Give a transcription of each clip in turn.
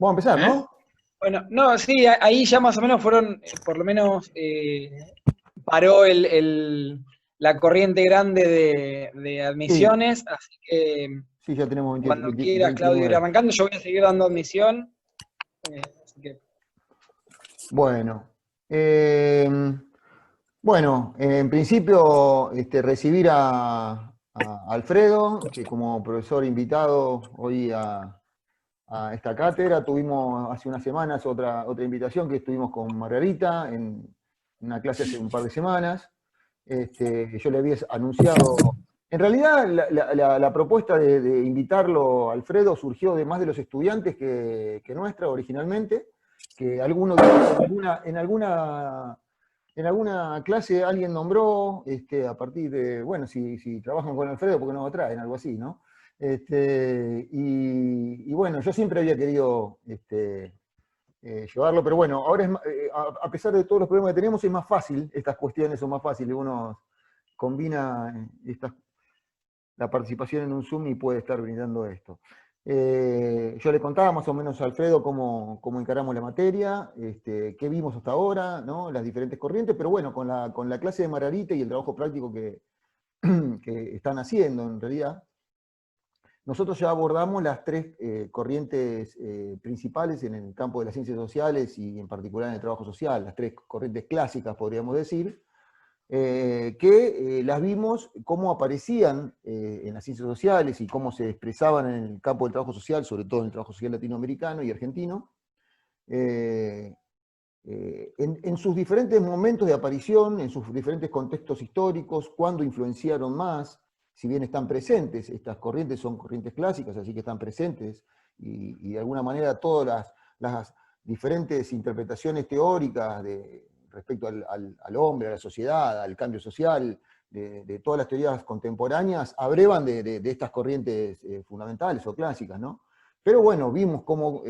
Vamos a empezar, ¿Eh? ¿no? Bueno, no, sí, ahí ya más o menos fueron, por lo menos paró la corriente grande de Sí, admisiones, así que sí, ya tenemos cuando 20 quieras, Claudio, ir 29. arrancando, yo voy a seguir dando admisión. Así que, Bueno, eh, bueno, en principio recibir a Alfredo, que como profesor invitado hoy a esta cátedra. Tuvimos hace unas semanas otra invitación que estuvimos con Margarita en una clase hace un par de semanas. Yo le había anunciado, en realidad la propuesta de invitarlo a Alfredo surgió de más de los estudiantes que nuestra originalmente, que alguno dijo que en alguna clase alguien nombró, a partir de, bueno, si trabajan con Alfredo, ¿por qué no lo traen? Algo así, ¿no? Y bueno, yo siempre había querido llevarlo, pero bueno, ahora a pesar de todos los problemas que tenemos, es más fácil, estas cuestiones son más fáciles, uno combina la participación en un Zoom y puede estar brindando esto. Yo le contaba más o menos a Alfredo cómo encaramos la materia, qué vimos hasta ahora, ¿no? Las diferentes corrientes, pero bueno, con la clase de Margarita y el trabajo práctico que están haciendo en realidad, nosotros ya abordamos las tres corrientes principales en el campo de las ciencias sociales y en particular en el trabajo social, las tres corrientes clásicas, podríamos decir, que las vimos cómo aparecían en las ciencias sociales y cómo se expresaban en el campo del trabajo social, sobre todo en el trabajo social latinoamericano y argentino, eh, en sus diferentes momentos de aparición, en sus diferentes contextos históricos, cuándo influenciaron más, si bien están presentes, estas corrientes son corrientes clásicas, así que están presentes, y de alguna manera todas las diferentes interpretaciones teóricas respecto al hombre, a la sociedad, al cambio social, de todas las teorías contemporáneas, abrevan de estas corrientes fundamentales o clásicas, ¿no? Pero bueno, vimos cómo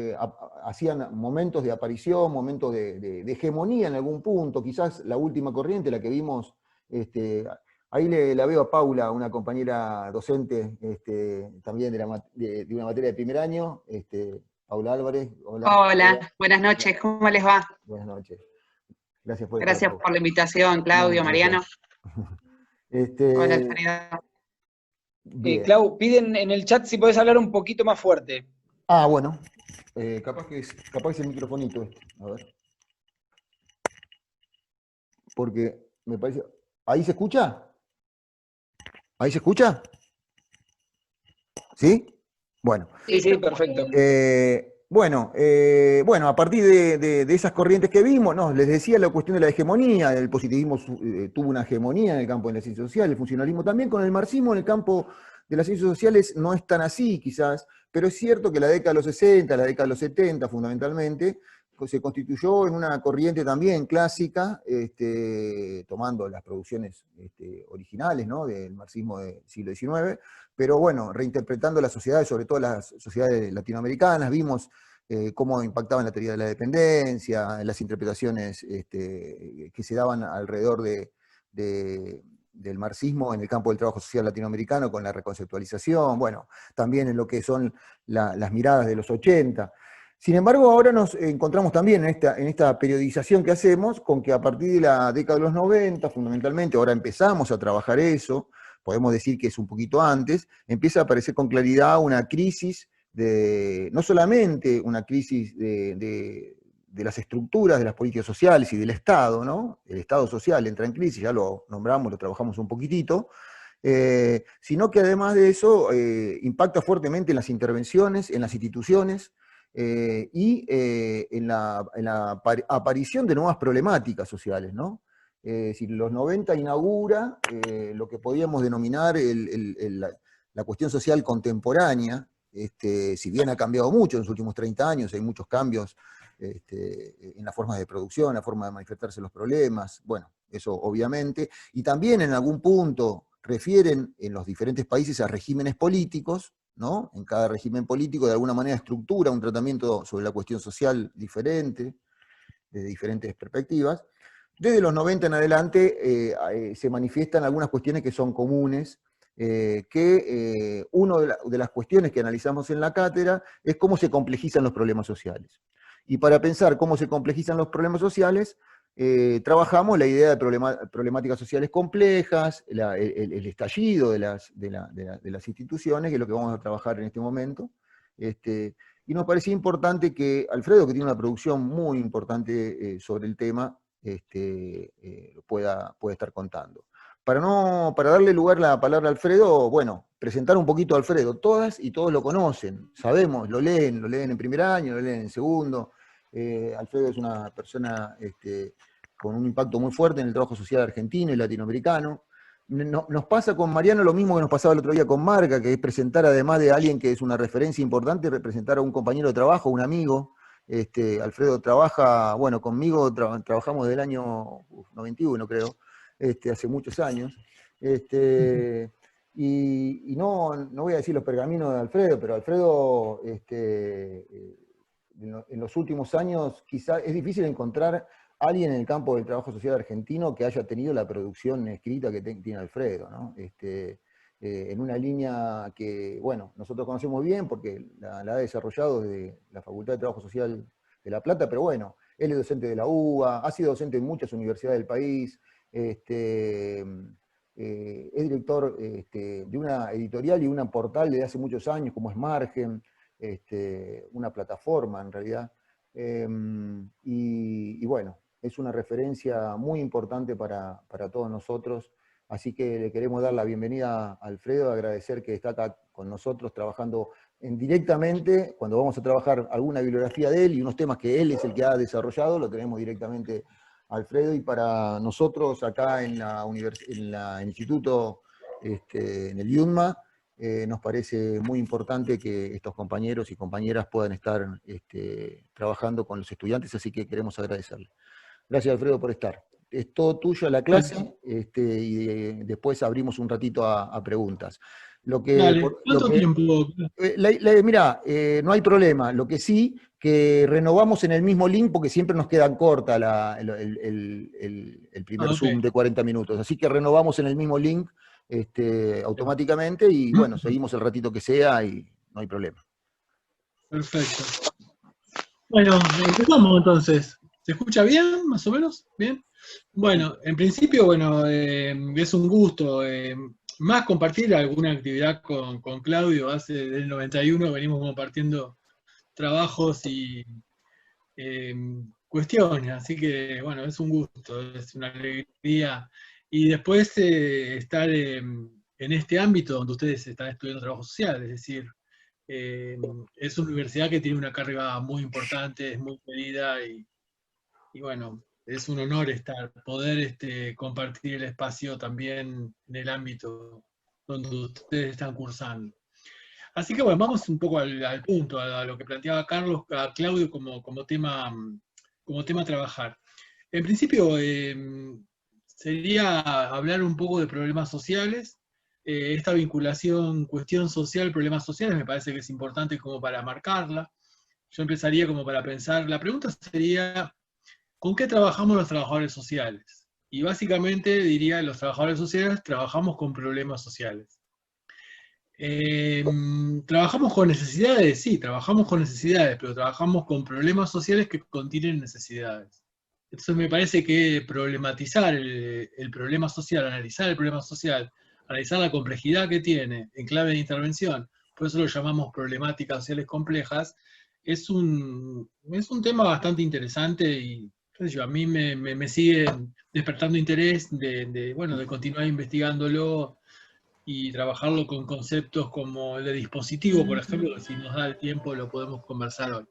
hacían momentos de aparición, momentos de hegemonía en algún punto, quizás la última corriente, la que vimos, ahí la veo a Paula, una compañera docente también de una materia de primer año, Paula Álvarez, hola, Hola, buenas noches, ¿cómo les va? buenas noches, gracias por estar, Gracias Paula. por la invitación, No, Claudio, gracias. Mariano. Hola, Este, Alfredo. bien. Clau, piden en el chat si podés hablar un poquito más fuerte. Bueno, capaz que es el microfonito a ver. Porque me parece. ¿Ahí se escucha? ¿Ahí se escucha? ¿Sí? Bueno. Sí, sí, perfecto. Bueno, a partir de esas corrientes que vimos, no, les decía la cuestión de la hegemonía, el positivismo tuvo una hegemonía en el campo de las ciencias sociales, el funcionalismo también, con el marxismo en el campo de las ciencias sociales no es tan así quizás, pero es cierto que la década de los 60, la década de los 70 fundamentalmente, se constituyó en una corriente también clásica, tomando las producciones originales, ¿no?, del marxismo del siglo XIX, pero bueno, reinterpretando las sociedades, sobre todo las sociedades latinoamericanas, vimos cómo impactaban la teoría de la dependencia, las interpretaciones que se daban alrededor del marxismo en el campo del trabajo social latinoamericano con la reconceptualización, bueno, también en lo que son las miradas de los 80. Sin embargo, ahora nos encontramos también en esta periodización que hacemos con que a partir de la década de los 90, fundamentalmente, ahora empezamos a trabajar eso, podemos decir que es un poquito antes, empieza a aparecer con claridad una crisis no solamente una crisis de las estructuras de las políticas sociales y del Estado, ¿no? El Estado social entra en crisis, ya lo nombramos, lo trabajamos un poquitito, sino que además de eso impacta fuertemente en las intervenciones, en las instituciones, y en la aparición de nuevas problemáticas sociales, ¿no? Si los 90 inaugura lo que podíamos denominar la cuestión social contemporánea, si bien ha cambiado mucho en los últimos 30 años, hay muchos cambios en las formas de producción, en la forma de manifestarse los problemas, bueno, eso obviamente, y también en algún punto refieren en los diferentes países a regímenes políticos, ¿no? En cada régimen político de alguna manera estructura un tratamiento sobre la cuestión social diferente, desde diferentes perspectivas. Desde los 90 en adelante se manifiestan algunas cuestiones que son comunes una de las cuestiones que analizamos en la cátedra es cómo se complejizan los problemas sociales. Y para pensar cómo se complejizan los problemas sociales, trabajamos la idea de problemáticas sociales complejas, el estallido de las instituciones, que es lo que vamos a trabajar en este momento. Y nos parecía importante que Alfredo, que tiene una producción muy importante sobre el tema, pueda estar contando. Para darle lugar la palabra a Alfredo, bueno, presentar un poquito a Alfredo. Todas y todos lo conocen, sabemos, lo leen en primer año, lo leen en segundo. Alfredo es una persona con un impacto muy fuerte en el trabajo social argentino y latinoamericano. Nos pasa con Mariano lo mismo que nos pasaba el otro día con Marga, que es presentar, además de alguien que es una referencia importante, representar a un compañero de trabajo, un amigo. Alfredo trabaja, bueno, conmigo trabajamos del año 91, creo, hace muchos años. Y no voy a decir los pergaminos de Alfredo, pero Alfredo, en los últimos años, quizás es difícil encontrar alguien en el campo del trabajo social argentino que haya tenido la producción escrita que tiene Alfredo, ¿no? En una línea que, bueno, nosotros conocemos bien porque la ha desarrollado desde la Facultad de Trabajo Social de La Plata, pero bueno, él es docente de la UBA, ha sido docente en muchas universidades del país, es director de una editorial y una portal desde hace muchos años, como es Margen, una plataforma en realidad, y bueno, es una referencia muy importante para todos nosotros, así que le queremos dar la bienvenida a Alfredo, agradecer que está acá con nosotros trabajando directamente, cuando vamos a trabajar alguna bibliografía de él y unos temas que él es el que ha desarrollado, lo tenemos directamente a Alfredo, y para nosotros acá en el instituto, en el IUNMA, nos parece muy importante que estos compañeros y compañeras puedan estar trabajando con los estudiantes, así que queremos agradecerle. Gracias, Alfredo, por estar. Es todo tuyo la clase, y después abrimos un ratito a preguntas. Dale, ¿cuánto tiempo? Mirá, no hay problema. Lo que sí, que renovamos en el mismo link porque siempre nos queda corta el primer Zoom de 40 minutos. Así que renovamos en el mismo link automáticamente y bueno, seguimos el ratito que sea y no hay problema. Perfecto. Bueno, empezamos entonces. ¿Se escucha bien, más o menos? ¿Bien? Bueno, en principio, bueno, es un gusto más compartir alguna actividad con Claudio. Desde el 91 venimos compartiendo trabajos y cuestiones, así que, bueno, es un gusto, es una alegría. Y después estar en este ámbito donde ustedes están estudiando trabajo social, es decir, es una universidad que tiene una carga muy importante, es muy querida y bueno, es un honor poder compartir el espacio también en el ámbito donde ustedes están cursando. Así que bueno, vamos un poco al punto, a lo que planteaba Claudio como tema a trabajar. En principio, sería hablar un poco de problemas sociales. Esta vinculación, cuestión social, problemas sociales, me parece que es importante como para marcarla. Yo empezaría como para pensar, la pregunta sería, ¿con qué trabajamos los trabajadores sociales? Y básicamente diría, los trabajadores sociales trabajamos con problemas sociales. ¿Trabajamos con necesidades? Sí, trabajamos con necesidades, pero trabajamos con problemas sociales que contienen necesidades. Entonces me parece que problematizar el problema social, analizar el problema social, analizar la complejidad que tiene en clave de intervención, por eso lo llamamos problemáticas sociales complejas, es un tema bastante interesante y a mí me sigue despertando interés de continuar investigándolo y trabajarlo con conceptos como el de dispositivo, por ejemplo, que si nos da el tiempo lo podemos conversar hoy.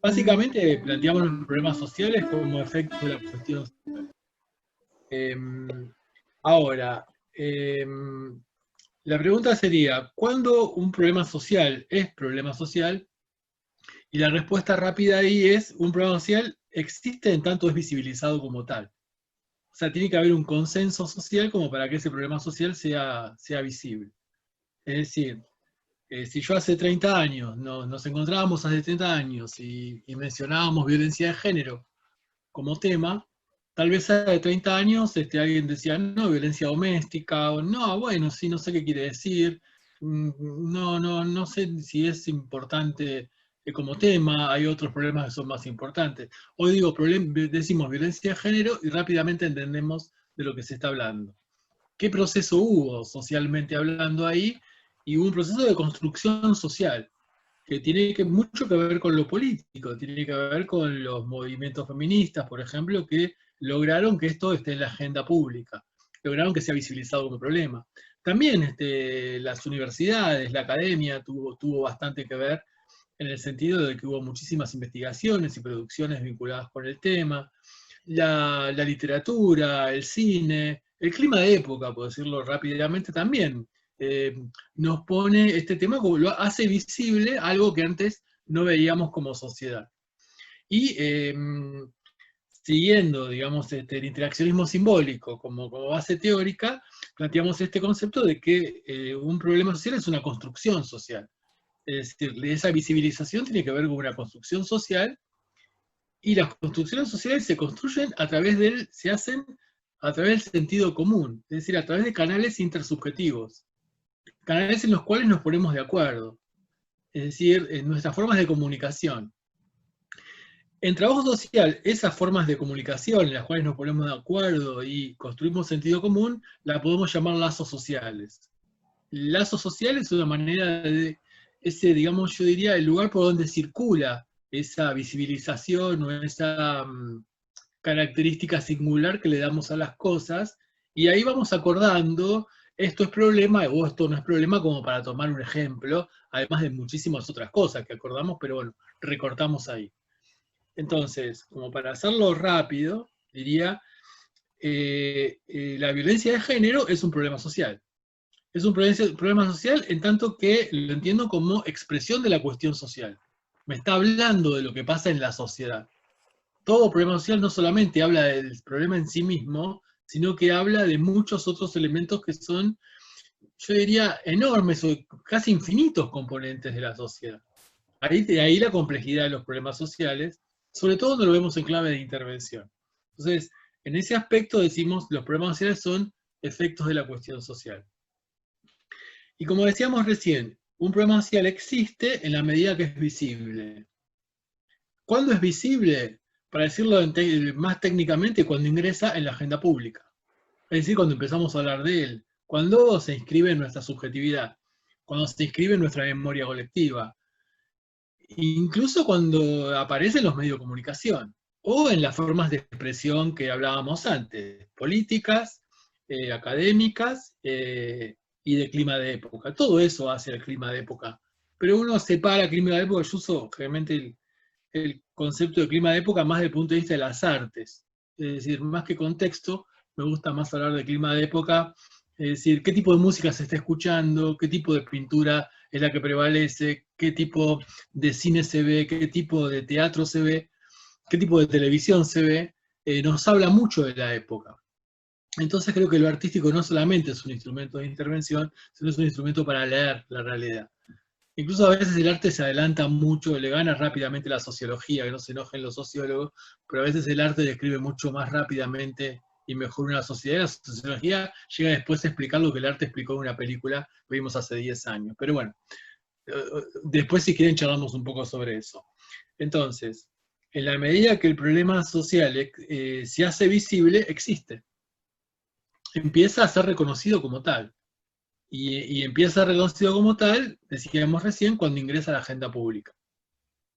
Básicamente planteamos los problemas sociales como efecto de la cuestión social. Ahora, la pregunta sería, ¿cuándo un problema social es problema social? Y la respuesta rápida ahí es, un problema social existe en tanto es visibilizado como tal. O sea, tiene que haber un consenso social como para que ese problema social sea visible. Es decir, si yo hace 30 años, nos encontrábamos hace 30 años y mencionábamos violencia de género como tema, Tal vez hace 30 años alguien decía, no, violencia doméstica, o no, bueno, sí, no sé qué quiere decir, no sé si es importante como tema, hay otros problemas que son más importantes. Hoy digo, decimos violencia de género y rápidamente entendemos de lo que se está hablando. ¿Qué proceso hubo socialmente hablando ahí? Y hubo un proceso de construcción social, que tiene mucho que ver con lo político, tiene que ver con los movimientos feministas, por ejemplo, que lograron que esto esté en la agenda pública, lograron que sea visibilizado como problema. También las universidades, la academia tuvo bastante que ver en el sentido de que hubo muchísimas investigaciones y producciones vinculadas con el tema, la literatura, el cine, el clima de época, por decirlo rápidamente también, nos pone este tema como lo hace visible algo que antes no veíamos como sociedad. Y siguiendo, digamos, el interaccionismo simbólico como base teórica, planteamos este concepto de que un problema social es una construcción social. Es decir, esa visibilización tiene que ver con una construcción social, y las construcciones sociales se construyen se hacen a través del sentido común, es decir, a través de canales intersubjetivos, canales en los cuales nos ponemos de acuerdo, es decir, en nuestras formas de comunicación. En trabajo social, esas formas de comunicación en las cuales nos ponemos de acuerdo y construimos sentido común, la podemos llamar lazos sociales. Lazos sociales es una manera de, digamos, yo diría, el lugar por donde circula esa visibilización o esa característica singular que le damos a las cosas, y ahí vamos acordando, esto es problema o esto no es problema, como para tomar un ejemplo, además de muchísimas otras cosas que acordamos, pero bueno, recortamos ahí. Entonces, como para hacerlo rápido, diría, la violencia de género es un problema social. Es un problema social en tanto que lo entiendo como expresión de la cuestión social. Me está hablando de lo que pasa en la sociedad. Todo problema social no solamente habla del problema en sí mismo, sino que habla de muchos otros elementos que son, yo diría, enormes o casi infinitos componentes de la sociedad. De ahí la complejidad de los problemas sociales, sobre todo cuando lo vemos en clave de intervención. Entonces, en ese aspecto decimos, los problemas sociales son efectos de la cuestión social. Y como decíamos recién, un problema social existe en la medida que es visible. ¿Cuándo es visible? Para decirlo más técnicamente, cuando ingresa en la agenda pública. Es decir, cuando empezamos a hablar de él. Cuando se inscribe en nuestra subjetividad. Cuando se inscribe en nuestra memoria colectiva. Incluso cuando aparece en los medios de comunicación. O en las formas de expresión que hablábamos antes. Políticas, académicas, y de clima de época. Todo eso hace el clima de época. Pero uno separa clima de época, yo uso generalmente el concepto de clima de época más desde el punto de vista de las artes. Es decir, más que contexto, me gusta más hablar de clima de época, es decir, qué tipo de música se está escuchando, qué tipo de pintura es la que prevalece, qué tipo de cine se ve, qué tipo de teatro se ve, qué tipo de televisión se ve, nos habla mucho de la época. Entonces creo que lo artístico no solamente es un instrumento de intervención, sino es un instrumento para leer la realidad. Incluso a veces el arte se adelanta mucho, le gana rápidamente la sociología, que no se enojen los sociólogos, pero a veces el arte describe mucho más rápidamente y mejor una sociedad. La sociología llega después a explicar lo que el arte explicó en una película que vimos hace 10 años. Pero bueno, después si quieren charlamos un poco sobre eso. Entonces, en la medida que el problema social se hace visible, existe. Empieza a ser reconocido como tal. Y empieza a ser reconocido como tal, decíamos recién, cuando ingresa a la agenda pública.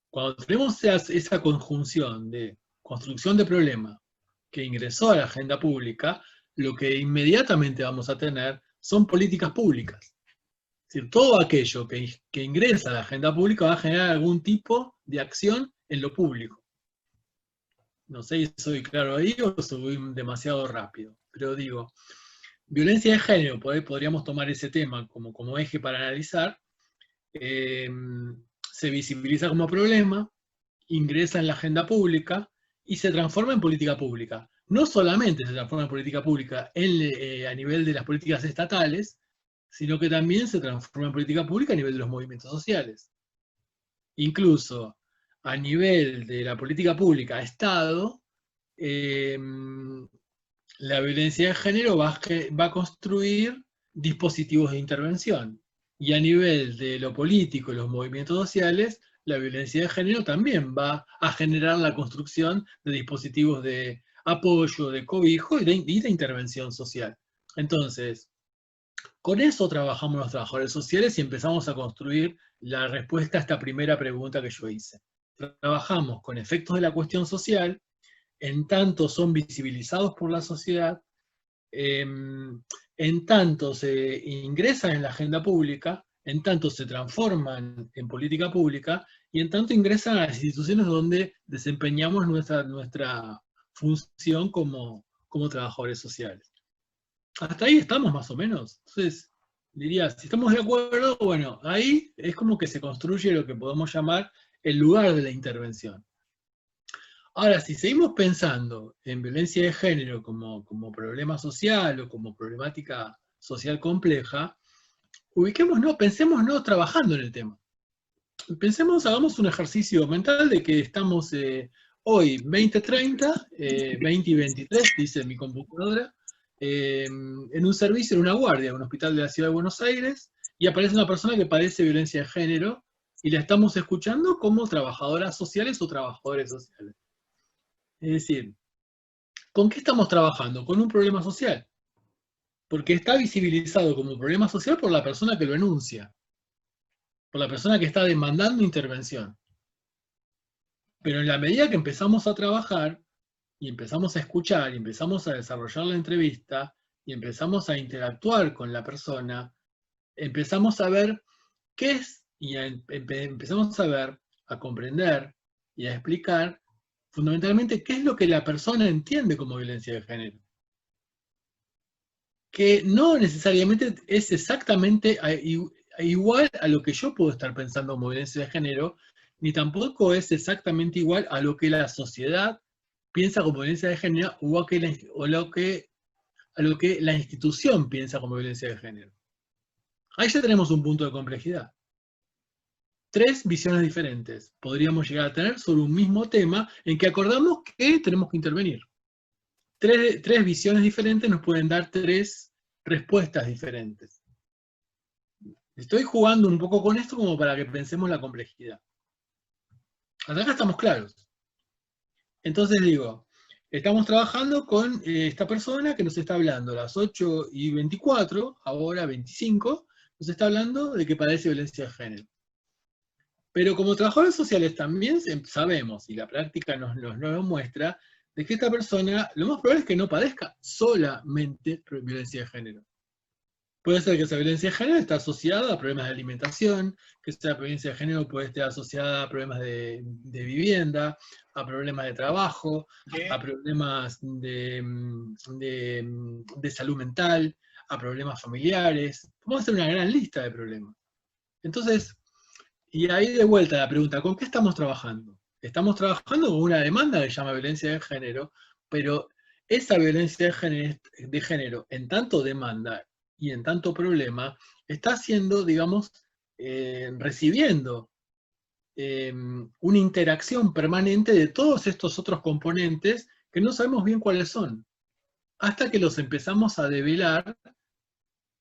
Cuando tenemos esa conjunción de construcción de problema que ingresó a la agenda pública, lo que inmediatamente vamos a tener son políticas públicas. Es decir, todo aquello que ingresa a la agenda pública va a generar algún tipo de acción en lo público. No sé si soy claro ahí o soy demasiado rápido, pero digo, violencia de género, podríamos tomar ese tema como eje para analizar, se visibiliza como problema, ingresa en la agenda pública y se transforma en política pública. No solamente se transforma en política pública a nivel de las políticas estatales, sino que también se transforma en política pública a nivel de los movimientos sociales. Incluso a nivel de la política pública Estado, la violencia de género va a construir dispositivos de intervención. Y a nivel de lo político y los movimientos sociales, la violencia de género también va a generar la construcción de dispositivos de apoyo, de cobijo y de intervención social. Entonces, con eso trabajamos los trabajadores sociales y empezamos a construir la respuesta a esta primera pregunta que yo hice. Trabajamos con efectos de la cuestión social, en tanto son visibilizados por la sociedad, en tanto se ingresan en la agenda pública, en tanto se transforman en política pública, y en tanto ingresan a las instituciones donde desempeñamos nuestra función como trabajadores sociales. Hasta ahí estamos más o menos. Entonces, diría, si estamos de acuerdo, bueno, ahí es como que se construye lo que podemos llamar el lugar de la intervención. Ahora, si seguimos pensando en violencia de género como problema social o como problemática social compleja, pensémonos trabajando en el tema. Hagamos un ejercicio mental de que estamos hoy, 2030, 20 y 23, dice mi computadora, en un servicio, en una guardia, en un hospital de la Ciudad de Buenos Aires, y aparece una persona que padece violencia de género, y la estamos escuchando como trabajadoras sociales o trabajadores sociales. Es decir, ¿con qué estamos trabajando? Con un problema social. Porque está visibilizado como un problema social por la persona que lo enuncia, por la persona que está demandando intervención. Pero en la medida que empezamos a trabajar, y empezamos a escuchar, y empezamos a desarrollar la entrevista, y empezamos a interactuar con la persona, empezamos a ver qué es, y empezamos a ver, a comprender y a explicar fundamentalmente qué es lo que la persona entiende como violencia de género. Que no necesariamente es exactamente igual a lo que yo puedo estar pensando como violencia de género, ni tampoco es exactamente igual a lo que la sociedad piensa como violencia de género o a lo que la institución piensa como violencia de género. Ahí ya tenemos un punto de complejidad. 3 visiones diferentes podríamos llegar a tener sobre un mismo tema en que acordamos que tenemos que intervenir. 3 visiones diferentes nos pueden dar 3 respuestas diferentes. Estoy jugando un poco con esto como para que pensemos la complejidad. Hasta acá estamos claros. Entonces digo, estamos trabajando con esta persona que nos está hablando a las 8:24, ahora 25, nos está hablando de que padece violencia de género. Pero como trabajadores sociales también sabemos, y la práctica nos lo muestra, de que esta persona, lo más probable es que no padezca solamente violencia de género. Puede ser que esa violencia de género esté asociada a problemas de alimentación, que esa violencia de género puede estar asociada a problemas de vivienda, a problemas de trabajo, a problemas de salud mental, a problemas familiares. Vamos a hacer una gran lista de problemas. Entonces, y ahí de vuelta la pregunta, ¿con qué estamos trabajando? Estamos trabajando con una demanda que se llama violencia de género, pero esa violencia de género en tanto demanda y en tanto problema, está siendo, digamos, recibiendo una interacción permanente de todos estos otros componentes que no sabemos bien cuáles son, hasta que los empezamos a develar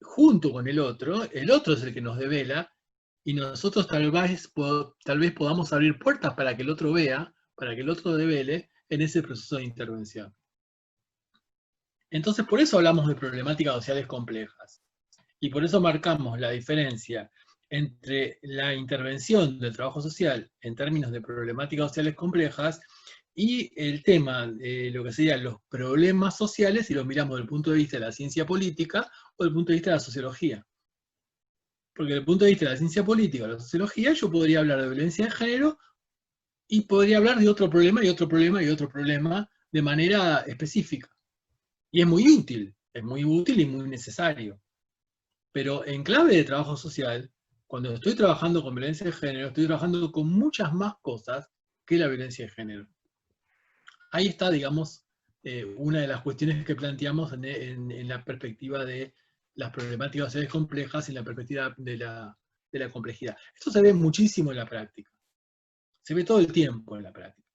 junto con el otro es el que nos devela, y nosotros tal vez podamos abrir puertas para que el otro vea, para que el otro devele en ese proceso de intervención. Entonces, por eso hablamos de problemáticas sociales complejas. Y por eso marcamos la diferencia entre la intervención del trabajo social en términos de problemáticas sociales complejas y el tema de lo que serían los problemas sociales, si los miramos desde el punto de vista de la ciencia política o desde el punto de vista de la sociología. Porque desde el punto de vista de la ciencia política o la sociología, yo podría hablar de violencia de género y podría hablar de otro problema y otro problema y otro problema de manera específica. Y es muy útil y muy necesario. Pero en clave de trabajo social, cuando estoy trabajando con violencia de género, estoy trabajando con muchas más cosas que la violencia de género. Ahí está, digamos, una de las cuestiones que planteamos en la perspectiva de las problemáticas sociales complejas y en la perspectiva de la complejidad. Esto se ve muchísimo en la práctica. Se ve todo el tiempo en la práctica.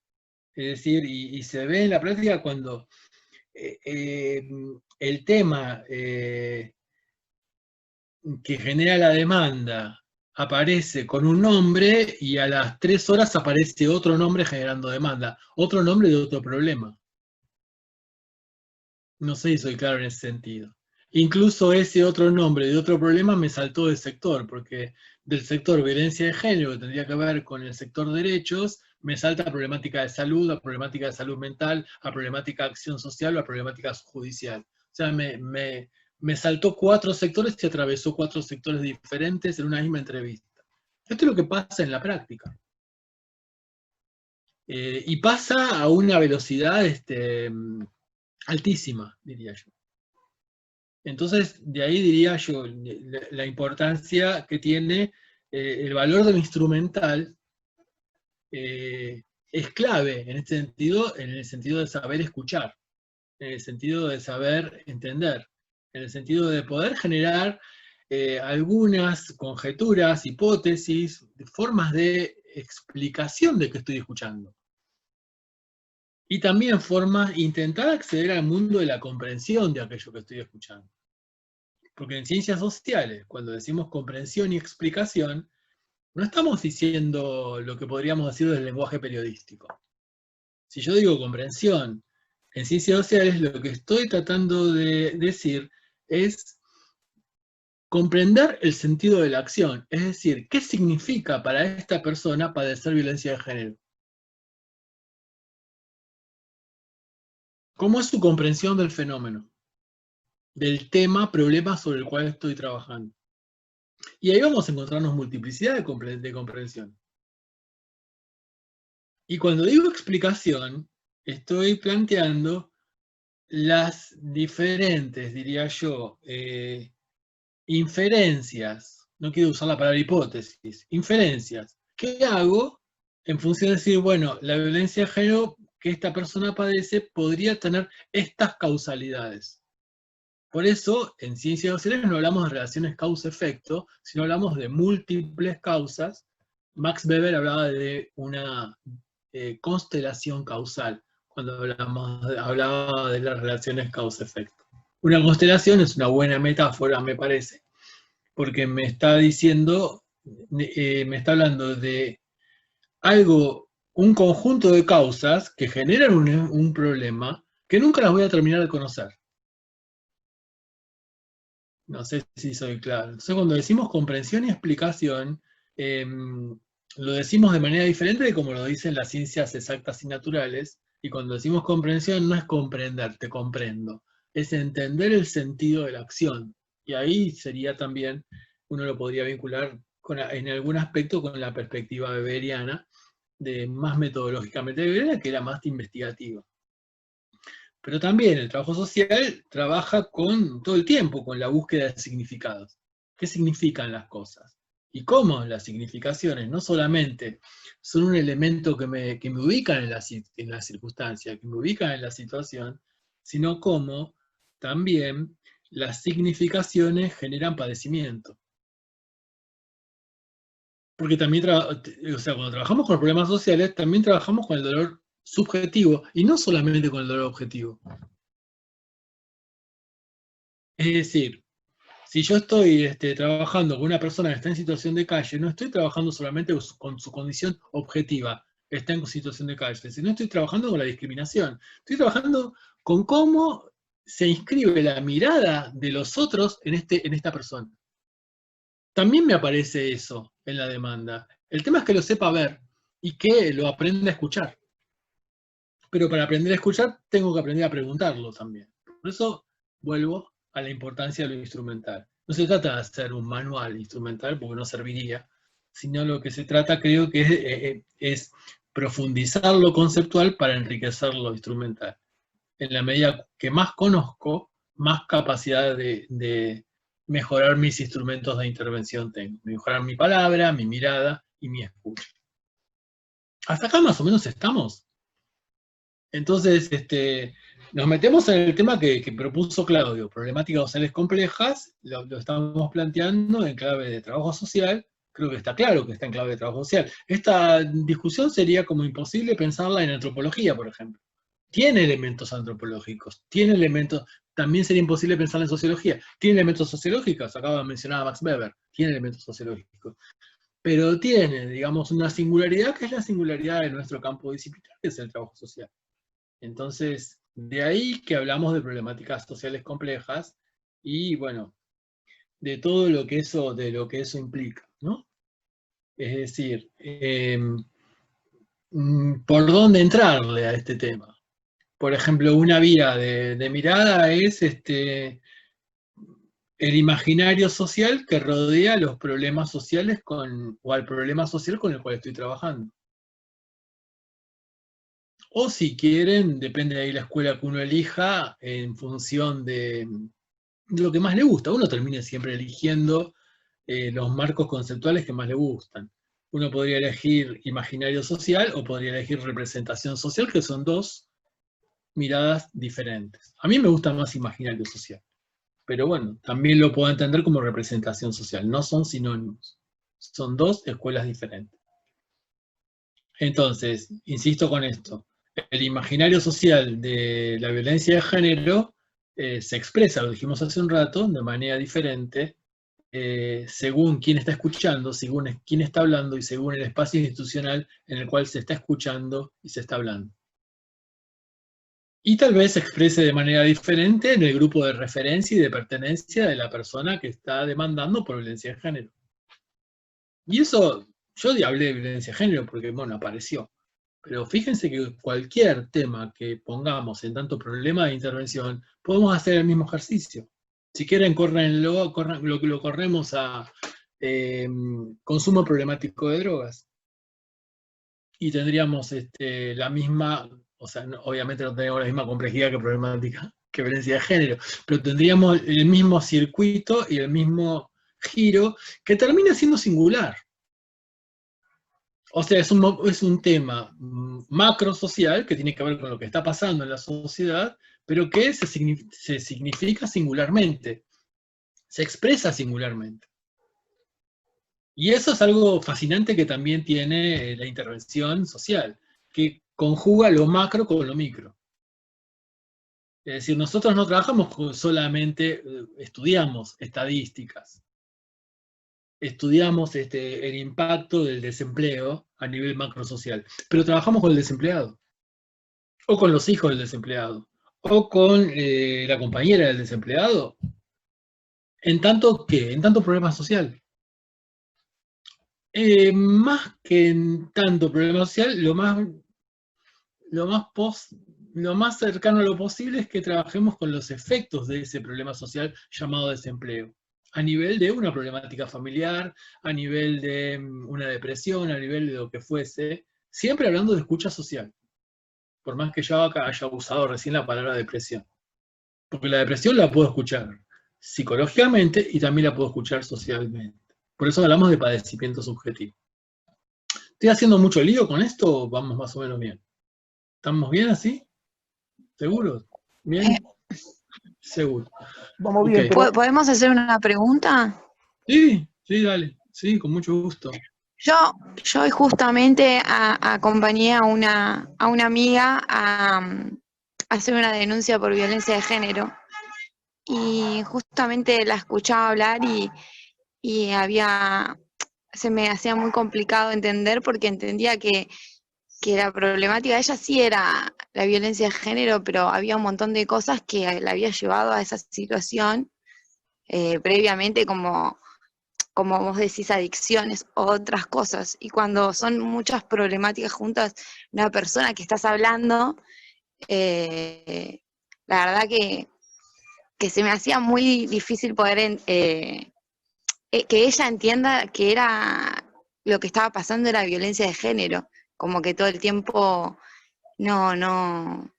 Es decir, y se ve en la práctica cuando el tema que genera la demanda aparece con un nombre y a las 3 horas aparece otro nombre generando demanda, otro nombre de otro problema. No sé si soy claro en ese sentido. Incluso ese otro nombre de otro problema me saltó del sector, porque del sector violencia de género, que tendría que ver con el sector derechos, me salta a problemática de salud, a problemática de salud mental, a problemática de acción social o a problemática judicial. O sea, me saltó 4 sectores y atravesó 4 sectores diferentes en una misma entrevista. Esto es lo que pasa en la práctica. Y pasa a una velocidad altísima, diría yo. Entonces, de ahí diría yo la importancia que tiene el valor del instrumental. Es clave en este sentido, en el sentido de saber escuchar, en el sentido de saber entender, en el sentido de poder generar algunas conjeturas, hipótesis, formas de explicación de que estoy escuchando. Y también formas, intentar acceder al mundo de la comprensión de aquello que estoy escuchando. Porque en ciencias sociales, cuando decimos comprensión y explicación, no estamos diciendo lo que podríamos decir del lenguaje periodístico. Si yo digo comprensión en ciencias sociales, lo que estoy tratando de decir es comprender el sentido de la acción. Es decir, ¿qué significa para esta persona padecer violencia de género? ¿Cómo es su comprensión del fenómeno? Del tema, problema sobre el cual estoy trabajando. Y ahí vamos a encontrarnos multiplicidad de comprensión. Y cuando digo explicación, estoy planteando las diferentes, diría yo, inferencias, no quiero usar la palabra hipótesis, inferencias, ¿qué hago en función de decir, bueno, la violencia de género que esta persona padece podría tener estas causalidades? Por eso, en ciencias sociales no hablamos de relaciones causa-efecto, sino hablamos de múltiples causas. Max Weber hablaba de una constelación causal, cuando hablaba de las relaciones causa-efecto. Una constelación es una buena metáfora, me parece, porque me está diciendo, me está hablando de algo, un conjunto de causas que generan un problema que nunca las voy a terminar de conocer. No sé si soy claro. Entonces, cuando decimos comprensión y explicación, lo decimos de manera diferente de como lo dicen las ciencias exactas y naturales, y cuando decimos comprensión no es comprender, te comprendo, es entender el sentido de la acción. Y ahí sería también, uno lo podría vincular en algún aspecto con la perspectiva weberiana, más metodológicamente weberiana, que era más investigativa. Pero también el trabajo social trabaja todo el tiempo con la búsqueda de significados. ¿Qué significan las cosas? Y cómo las significaciones no solamente son un elemento que me ubican en la circunstancia, que me ubican en la situación, sino cómo también las significaciones generan padecimiento. Porque también, cuando trabajamos con los problemas sociales, también trabajamos con el dolor subjetivo, y no solamente con el dolor objetivo. Es decir, si yo estoy trabajando con una persona que está en situación de calle, no estoy trabajando solamente con su condición objetiva, está en situación de calle, sino estoy trabajando con la discriminación. Estoy trabajando con cómo se inscribe la mirada de los otros en esta persona. También me aparece eso en la demanda. El tema es que lo sepa ver y que lo aprenda a escuchar. Pero para aprender a escuchar, tengo que aprender a preguntarlo también. Por eso vuelvo a la importancia de lo instrumental. No se trata de hacer un manual instrumental, porque no serviría, sino lo que se trata, creo que es profundizar lo conceptual para enriquecer lo instrumental. En la medida que más conozco, más capacidad de mejorar mis instrumentos de intervención tengo. Mejorar mi palabra, mi mirada y mi escucha. Hasta acá más o menos estamos. Entonces, nos metemos en el tema que propuso Claudio, problemáticas sociales complejas, lo estamos planteando en clave de trabajo social, creo que está claro que está en clave de trabajo social. Esta discusión sería como imposible pensarla en antropología, por ejemplo. Tiene elementos antropológicos, tiene elementos, también sería imposible pensarla en sociología. Tiene elementos sociológicos, acaba de mencionar a Max Weber, tiene elementos sociológicos. Pero tiene, digamos, una singularidad que es la singularidad de nuestro campo disciplinar, que es el trabajo social. Entonces, de ahí que hablamos de problemáticas sociales complejas y, bueno, de todo lo que eso implica, ¿no? Es decir, ¿por dónde entrarle a este tema? Por ejemplo, una vía de mirada es el imaginario social que rodea los problemas sociales o al problema social con el cual estoy trabajando. O si quieren, depende de ahí la escuela que uno elija, en función de lo que más le gusta. Uno termina siempre eligiendo los marcos conceptuales que más le gustan. Uno podría elegir imaginario social o podría elegir representación social, que son dos miradas diferentes. A mí me gusta más imaginario social, pero bueno, también lo puedo entender como representación social. No son sinónimos, son dos escuelas diferentes. Entonces, insisto con esto, el imaginario social de la violencia de género se expresa, lo dijimos hace un rato, de manera diferente, según quién está escuchando, según quién está hablando y según el espacio institucional en el cual se está escuchando y se está hablando. Y tal vez se exprese de manera diferente en el grupo de referencia y de pertenencia de la persona que está demandando por violencia de género. Y eso, yo hablé de violencia de género porque, bueno, apareció. Pero fíjense que cualquier tema que pongamos en tanto problema de intervención, podemos hacer el mismo ejercicio. Si quieren, lo corremos a consumo problemático de drogas. Y tendríamos la misma, o sea, obviamente no tenemos la misma complejidad que problemática, que violencia de género, pero tendríamos el mismo circuito y el mismo giro que termina siendo singular. O sea, es un tema macro social que tiene que ver con lo que está pasando en la sociedad, pero que se significa singularmente, se expresa singularmente. Y eso es algo fascinante que también tiene la intervención social, que conjuga lo macro con lo micro. Es decir, nosotros no trabajamos solamente, estudiamos estadísticas, estudiamos el impacto del desempleo a nivel macrosocial, pero trabajamos con el desempleado, o con los hijos del desempleado, o con la compañera del desempleado, en tanto problema social. Más que en tanto problema social, lo más cercano a lo posible es que trabajemos con los efectos de ese problema social llamado desempleo, a nivel de una problemática familiar, a nivel de una depresión, a nivel de lo que fuese, siempre hablando de escucha social, por más que yo acá haya usado recién la palabra depresión. Porque la depresión la puedo escuchar psicológicamente y también la puedo escuchar socialmente. Por eso hablamos de padecimiento subjetivo. ¿Estoy haciendo mucho lío con esto o vamos más o menos bien? ¿Estamos bien así? ¿Seguros? ¿Bien? Seguro. Vamos bien, Ok. pero ¿Podemos hacer una pregunta? Sí, sí, dale. Sí, con mucho gusto. Yo hoy justamente acompañé a una amiga a hacer una denuncia por violencia de género y justamente la escuchaba hablar y se me hacía muy complicado entender porque entendía que la problemática de ella sí era la violencia de género, pero había un montón de cosas que la había llevado a esa situación previamente, como vos decís, adicciones o otras cosas. Y cuando son muchas problemáticas juntas, una persona que estás hablando, la verdad que se me hacía muy difícil poder que ella entienda que era lo que estaba pasando era violencia de género, como que todo el tiempo no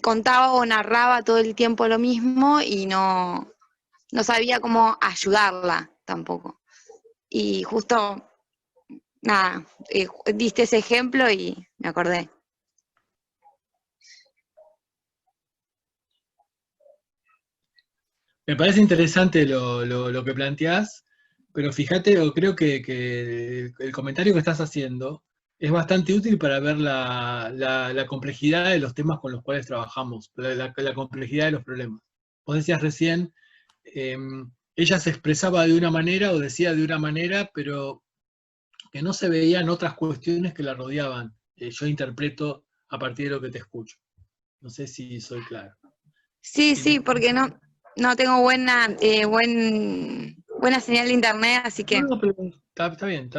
contaba o narraba todo el tiempo lo mismo y no sabía cómo ayudarla tampoco. Y justo, nada, diste ese ejemplo y me acordé. Me parece interesante lo que planteás, Pero fíjate, o creo que el comentario que estás haciendo es bastante útil para ver la complejidad de los temas con los cuales trabajamos, la complejidad de los problemas. Vos decías recién, ella se expresaba de una manera o decía de una manera, pero que no se veían otras cuestiones que la rodeaban. Yo interpreto a partir de lo que te escucho. No sé si soy claro. Sí, porque no tengo buena señal de internet, así que... No, pero está bien.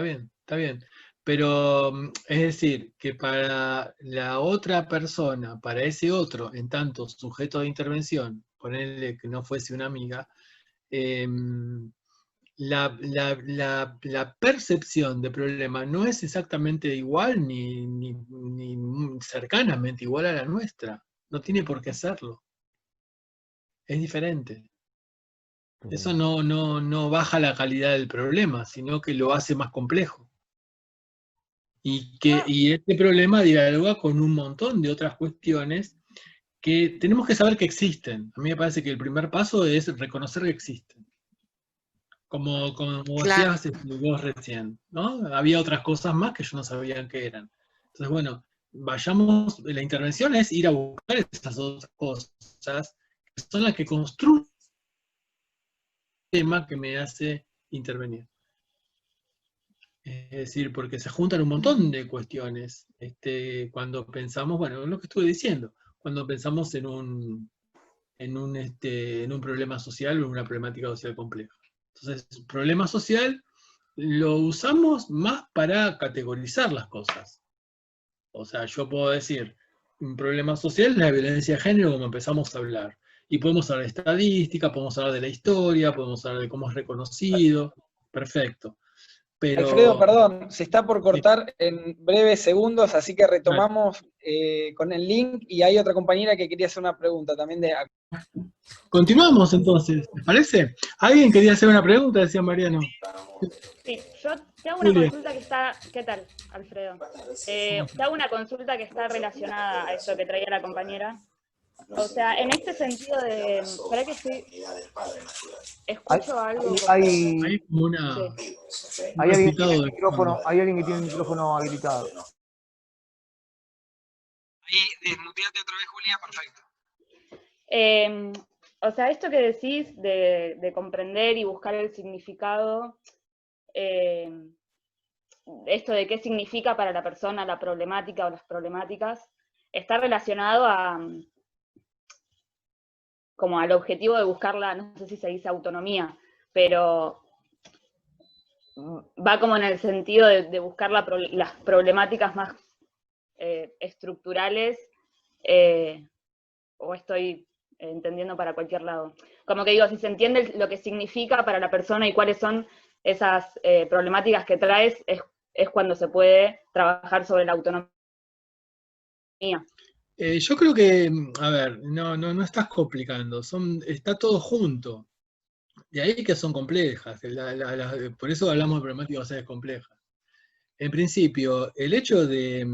Pero es decir, que para la otra persona, para ese otro, en tanto sujeto de intervención, ponerle que no fuese una amiga, la percepción de problema no es exactamente igual ni cercanamente igual a la nuestra. No tiene por qué serlo. Es diferente. Eso no baja la calidad del problema, sino que lo hace más complejo. Y este problema dialoga con un montón de otras cuestiones que tenemos que saber que existen. A mí me parece que el primer paso es reconocer que existen. Como Claro. decías vos recién, ¿no? Había otras cosas más que yo no sabía qué eran. Entonces, bueno, la intervención es ir a buscar esas otras cosas, que son las que construyen el tema que me hace intervenir. Es decir, porque se juntan un montón de cuestiones cuando pensamos, bueno, lo que estuve diciendo, cuando pensamos en un problema social o en una problemática social compleja. Entonces, problema social lo usamos más para categorizar las cosas. O sea, yo puedo decir, un problema social es la violencia de género, como empezamos a hablar. Y podemos hablar de estadística, podemos hablar de la historia, podemos hablar de cómo es reconocido. Perfecto. Pero... Alfredo, perdón, se está por cortar en breves segundos, así que retomamos con el link, y hay otra compañera que quería hacer una pregunta también de... Continuamos entonces, ¿les parece? ¿Alguien quería hacer una pregunta? Decía Mariano. Sí, yo te hago una consulta que está... ¿Qué tal, Alfredo? Te hago una consulta que está relacionada a eso que traía la compañera. O sea, en este sentido de... ¿Para que sí? Escucho algo... Hay como una... Sí. Hay alguien que tiene el micrófono habilitado. Ahí, desmuteate otra vez, Julia, perfecto. O sea, esto que decís de comprender y buscar el significado, esto de qué significa para la persona la problemática o las problemáticas, está relacionado como al objetivo de buscarla, no sé si se dice autonomía, pero va como en el sentido de buscar las problemáticas más estructurales, o estoy entendiendo para cualquier lado. Como que digo, si se entiende lo que significa para la persona y cuáles son esas problemáticas que traes, es cuando se puede trabajar sobre la autonomía. Yo creo que, a ver, no estás complicando, está todo junto. De ahí que son complejas, por eso hablamos de problemáticas sociales complejas. En principio, el hecho de,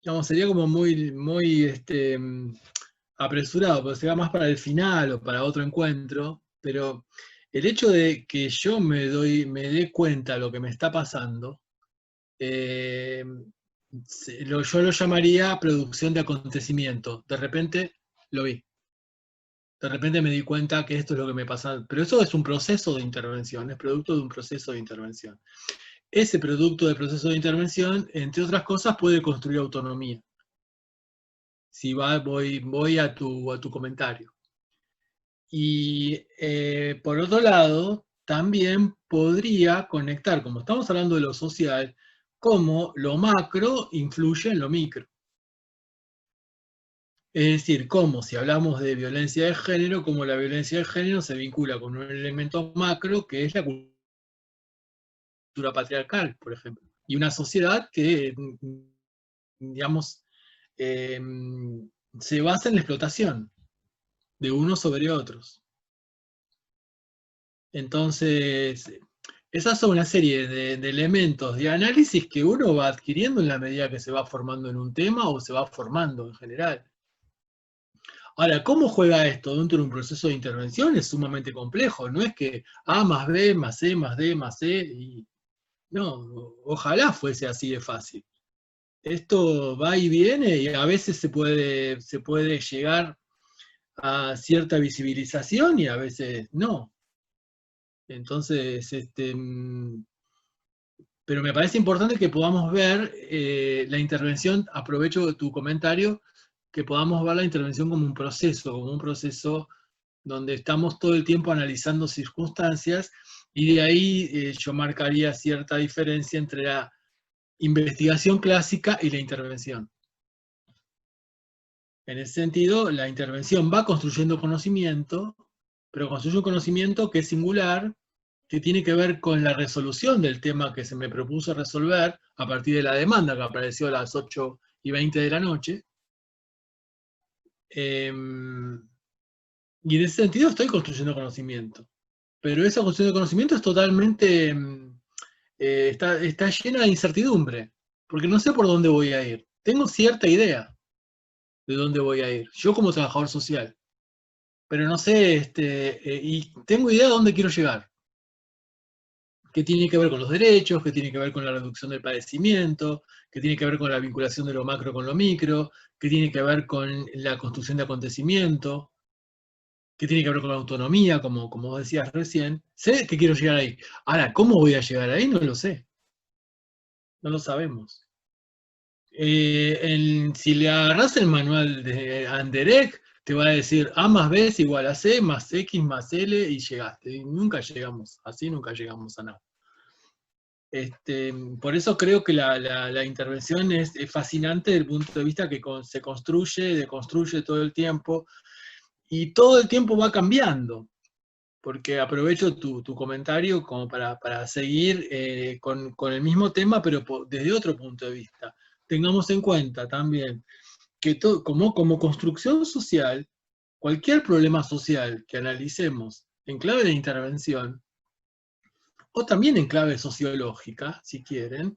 digamos, sería como muy apresurado, porque se va más para el final o para otro encuentro, pero el hecho de que yo me dé cuenta de lo que me está pasando, yo lo llamaría producción de acontecimiento. De repente lo vi. De repente me di cuenta que esto es lo que me pasa. Pero eso es un proceso de intervención, es producto de un proceso de intervención. Ese producto del proceso de intervención, entre otras cosas, puede construir autonomía. Si voy a tu comentario. Y por otro lado, también podría conectar, como estamos hablando de lo social, cómo lo macro influye en lo micro. Es decir, cómo si hablamos de violencia de género, cómo la violencia de género se vincula con un elemento macro que es la cultura patriarcal, por ejemplo. Y una sociedad que, digamos, se basa en la explotación de unos sobre otros. Entonces, esas son una serie de elementos de análisis que uno va adquiriendo en la medida que se va formando en un tema o se va formando en general. Ahora, ¿cómo juega esto dentro de un proceso de intervención? Es sumamente complejo, no es que A más B más C más D más C, y no, ojalá fuese así de fácil. Esto va y viene y a veces se puede llegar a cierta visibilización y a veces no. Entonces, pero me parece importante que podamos ver la intervención, aprovecho de tu comentario, que podamos ver la intervención como un proceso donde estamos todo el tiempo analizando circunstancias, y de ahí yo marcaría cierta diferencia entre la investigación clásica y la intervención. En ese sentido, la intervención va construyendo conocimiento, pero construye un conocimiento que es singular, que tiene que ver con la resolución del tema que se me propuso resolver a partir de la demanda que apareció a las 8:20 de la noche. Y en ese sentido estoy construyendo conocimiento. Pero esa construcción de conocimiento es totalmente, está llena de incertidumbre, porque no sé por dónde voy a ir. Tengo cierta idea de dónde voy a ir, yo como trabajador social, pero no sé, y tengo idea de dónde quiero llegar, que tiene que ver con los derechos, que tiene que ver con la reducción del padecimiento, que tiene que ver con la vinculación de lo macro con lo micro, que tiene que ver con la construcción de acontecimiento, que tiene que ver con la autonomía, como vos decías recién. Sé que quiero llegar ahí. Ahora, ¿cómo voy a llegar ahí? No lo sé. No lo sabemos. Si le agarrás el manual de Anderek, te va a decir A más B es igual a C más X más L y llegaste. Y nunca llegamos, así nunca llegamos a nada. Por eso creo que la intervención es fascinante desde el punto de vista que se construye, deconstruye todo el tiempo, y todo el tiempo va cambiando. Porque aprovecho tu comentario como para seguir con el mismo tema, pero desde otro punto de vista. Tengamos en cuenta también que como construcción social, cualquier problema social que analicemos en clave de intervención, o también en clave sociológica, si quieren,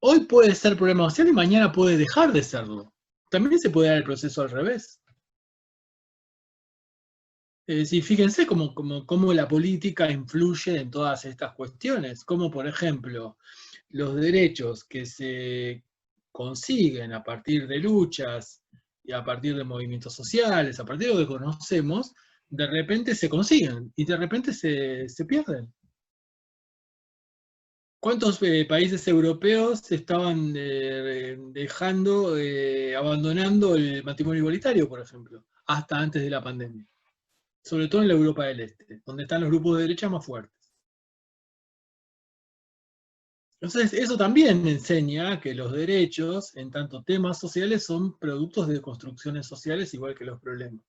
hoy puede ser problema social y mañana puede dejar de serlo. También se puede dar el proceso al revés. Sí, fíjense cómo la política influye en todas estas cuestiones, como por ejemplo los derechos que se consiguen a partir de luchas y a partir de movimientos sociales, a partir de lo que conocemos, de repente se consiguen y de repente se pierden. ¿Cuántos países europeos estaban abandonando el matrimonio igualitario, por ejemplo, hasta antes de la pandemia? Sobre todo en la Europa del Este, donde están los grupos de derecha más fuertes. Entonces, eso también enseña que los derechos, en tanto temas sociales, son productos de construcciones sociales igual que los problemas.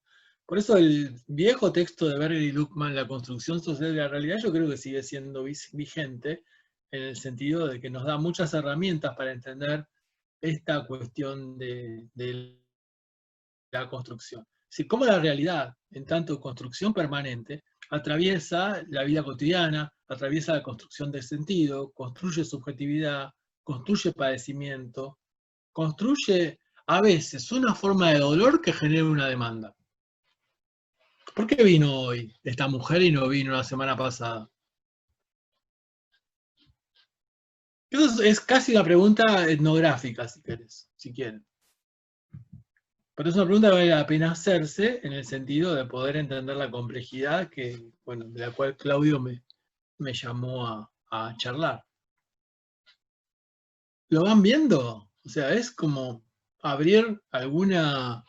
Por eso el viejo texto de Berger y Luckmann, La construcción social de la realidad, yo creo que sigue siendo vigente, en el sentido de que nos da muchas herramientas para entender esta cuestión de la construcción. Es decir, cómo la realidad, en tanto construcción permanente, atraviesa la vida cotidiana, atraviesa la construcción de sentido, construye subjetividad, construye padecimiento, construye a veces una forma de dolor que genera una demanda. ¿Por qué vino hoy esta mujer y no vino la semana pasada? Eso es casi una pregunta etnográfica, si querés, si quieren. Pero es una pregunta que vale la pena hacerse en el sentido de poder entender la complejidad de la cual Claudio me llamó a charlar. ¿Lo van viendo? O sea, es como abrir alguna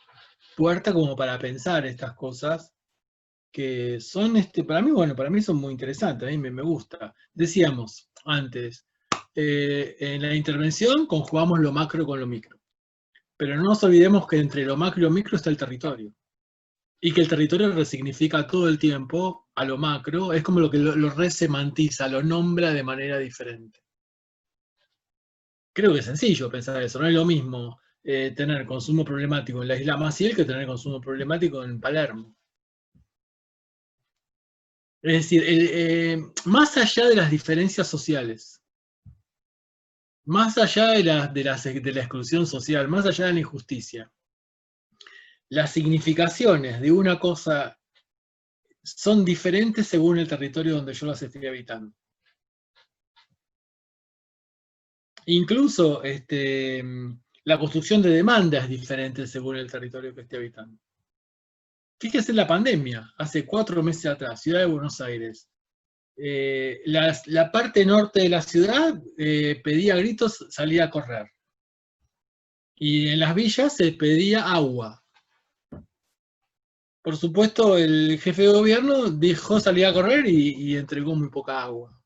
puerta como para pensar estas cosas que son, para mí son muy interesantes, a mí me gusta. Decíamos antes, en la intervención conjugamos lo macro con lo micro. Pero no nos olvidemos que entre lo macro y lo micro está el territorio. Y que el territorio resignifica todo el tiempo a lo macro, es como lo que lo resemantiza, lo nombra de manera diferente. Creo que es sencillo pensar eso, no es lo mismo tener consumo problemático en la isla Maciel que tener consumo problemático en Palermo. Es decir, más allá de las diferencias sociales, más allá de la exclusión social, más allá de la injusticia, las significaciones de una cosa son diferentes según el territorio donde yo las estoy habitando. Incluso la construcción de demanda es diferente según el territorio que esté habitando. Fíjese en la pandemia, hace 4 meses atrás, Ciudad de Buenos Aires. La parte norte de la ciudad pedía a gritos salir a correr. Y en las villas se pedía agua. Por supuesto, el jefe de gobierno dejó salir a correr y entregó muy poca agua.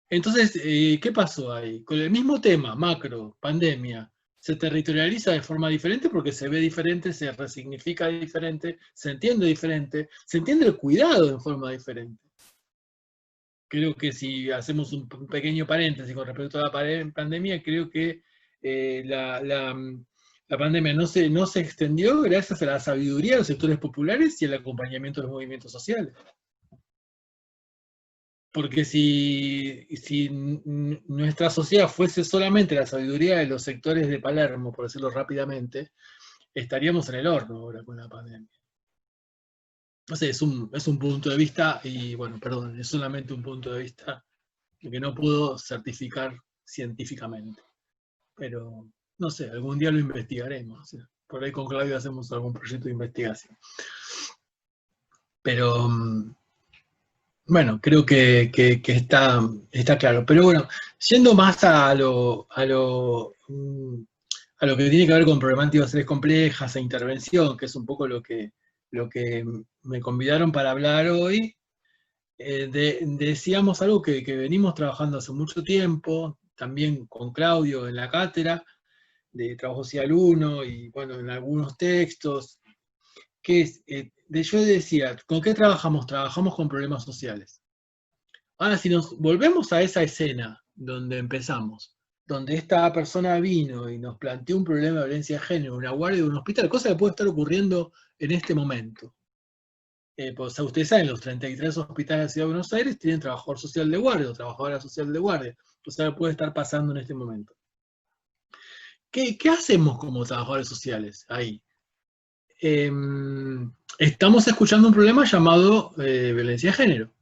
Entonces, ¿qué pasó ahí? Con el mismo tema, macro, pandemia, se territorializa de forma diferente porque se ve diferente, se resignifica diferente, se entiende el cuidado de forma diferente. Creo que si hacemos un pequeño paréntesis con respecto a la pandemia, creo que la pandemia no se extendió gracias a la sabiduría de los sectores populares y al acompañamiento de los movimientos sociales. Porque si nuestra sociedad fuese solamente la sabiduría de los sectores de Palermo, por decirlo rápidamente, estaríamos en el horno ahora con la pandemia. No sé, es un punto de vista, y bueno, perdón, es solamente un punto de vista que no puedo certificar científicamente. Pero, no sé, algún día lo investigaremos. Por ahí con Claudio hacemos algún proyecto de investigación. Pero... bueno, creo que está claro. Pero bueno, yendo más a lo que tiene que ver con problemáticas sociales complejas e intervención, que es un poco lo que me convidaron para hablar hoy, decíamos algo que venimos trabajando hace mucho tiempo, también con Claudio en la cátedra de Trabajo Social 1 y bueno, en algunos textos, que es... yo decía, ¿con qué trabajamos? Trabajamos con problemas sociales. Ahora, si nos volvemos a esa escena donde empezamos, donde esta persona vino y nos planteó un problema de violencia de género, una guardia de un hospital, cosa que puede estar ocurriendo en este momento. Pues ustedes saben, los 33 hospitales de la Ciudad de Buenos Aires tienen trabajador social de guardia o trabajadora social de guardia, o sea, puede estar pasando en este momento. ¿Qué hacemos como trabajadores sociales ahí? Estamos escuchando un problema llamado violencia de género.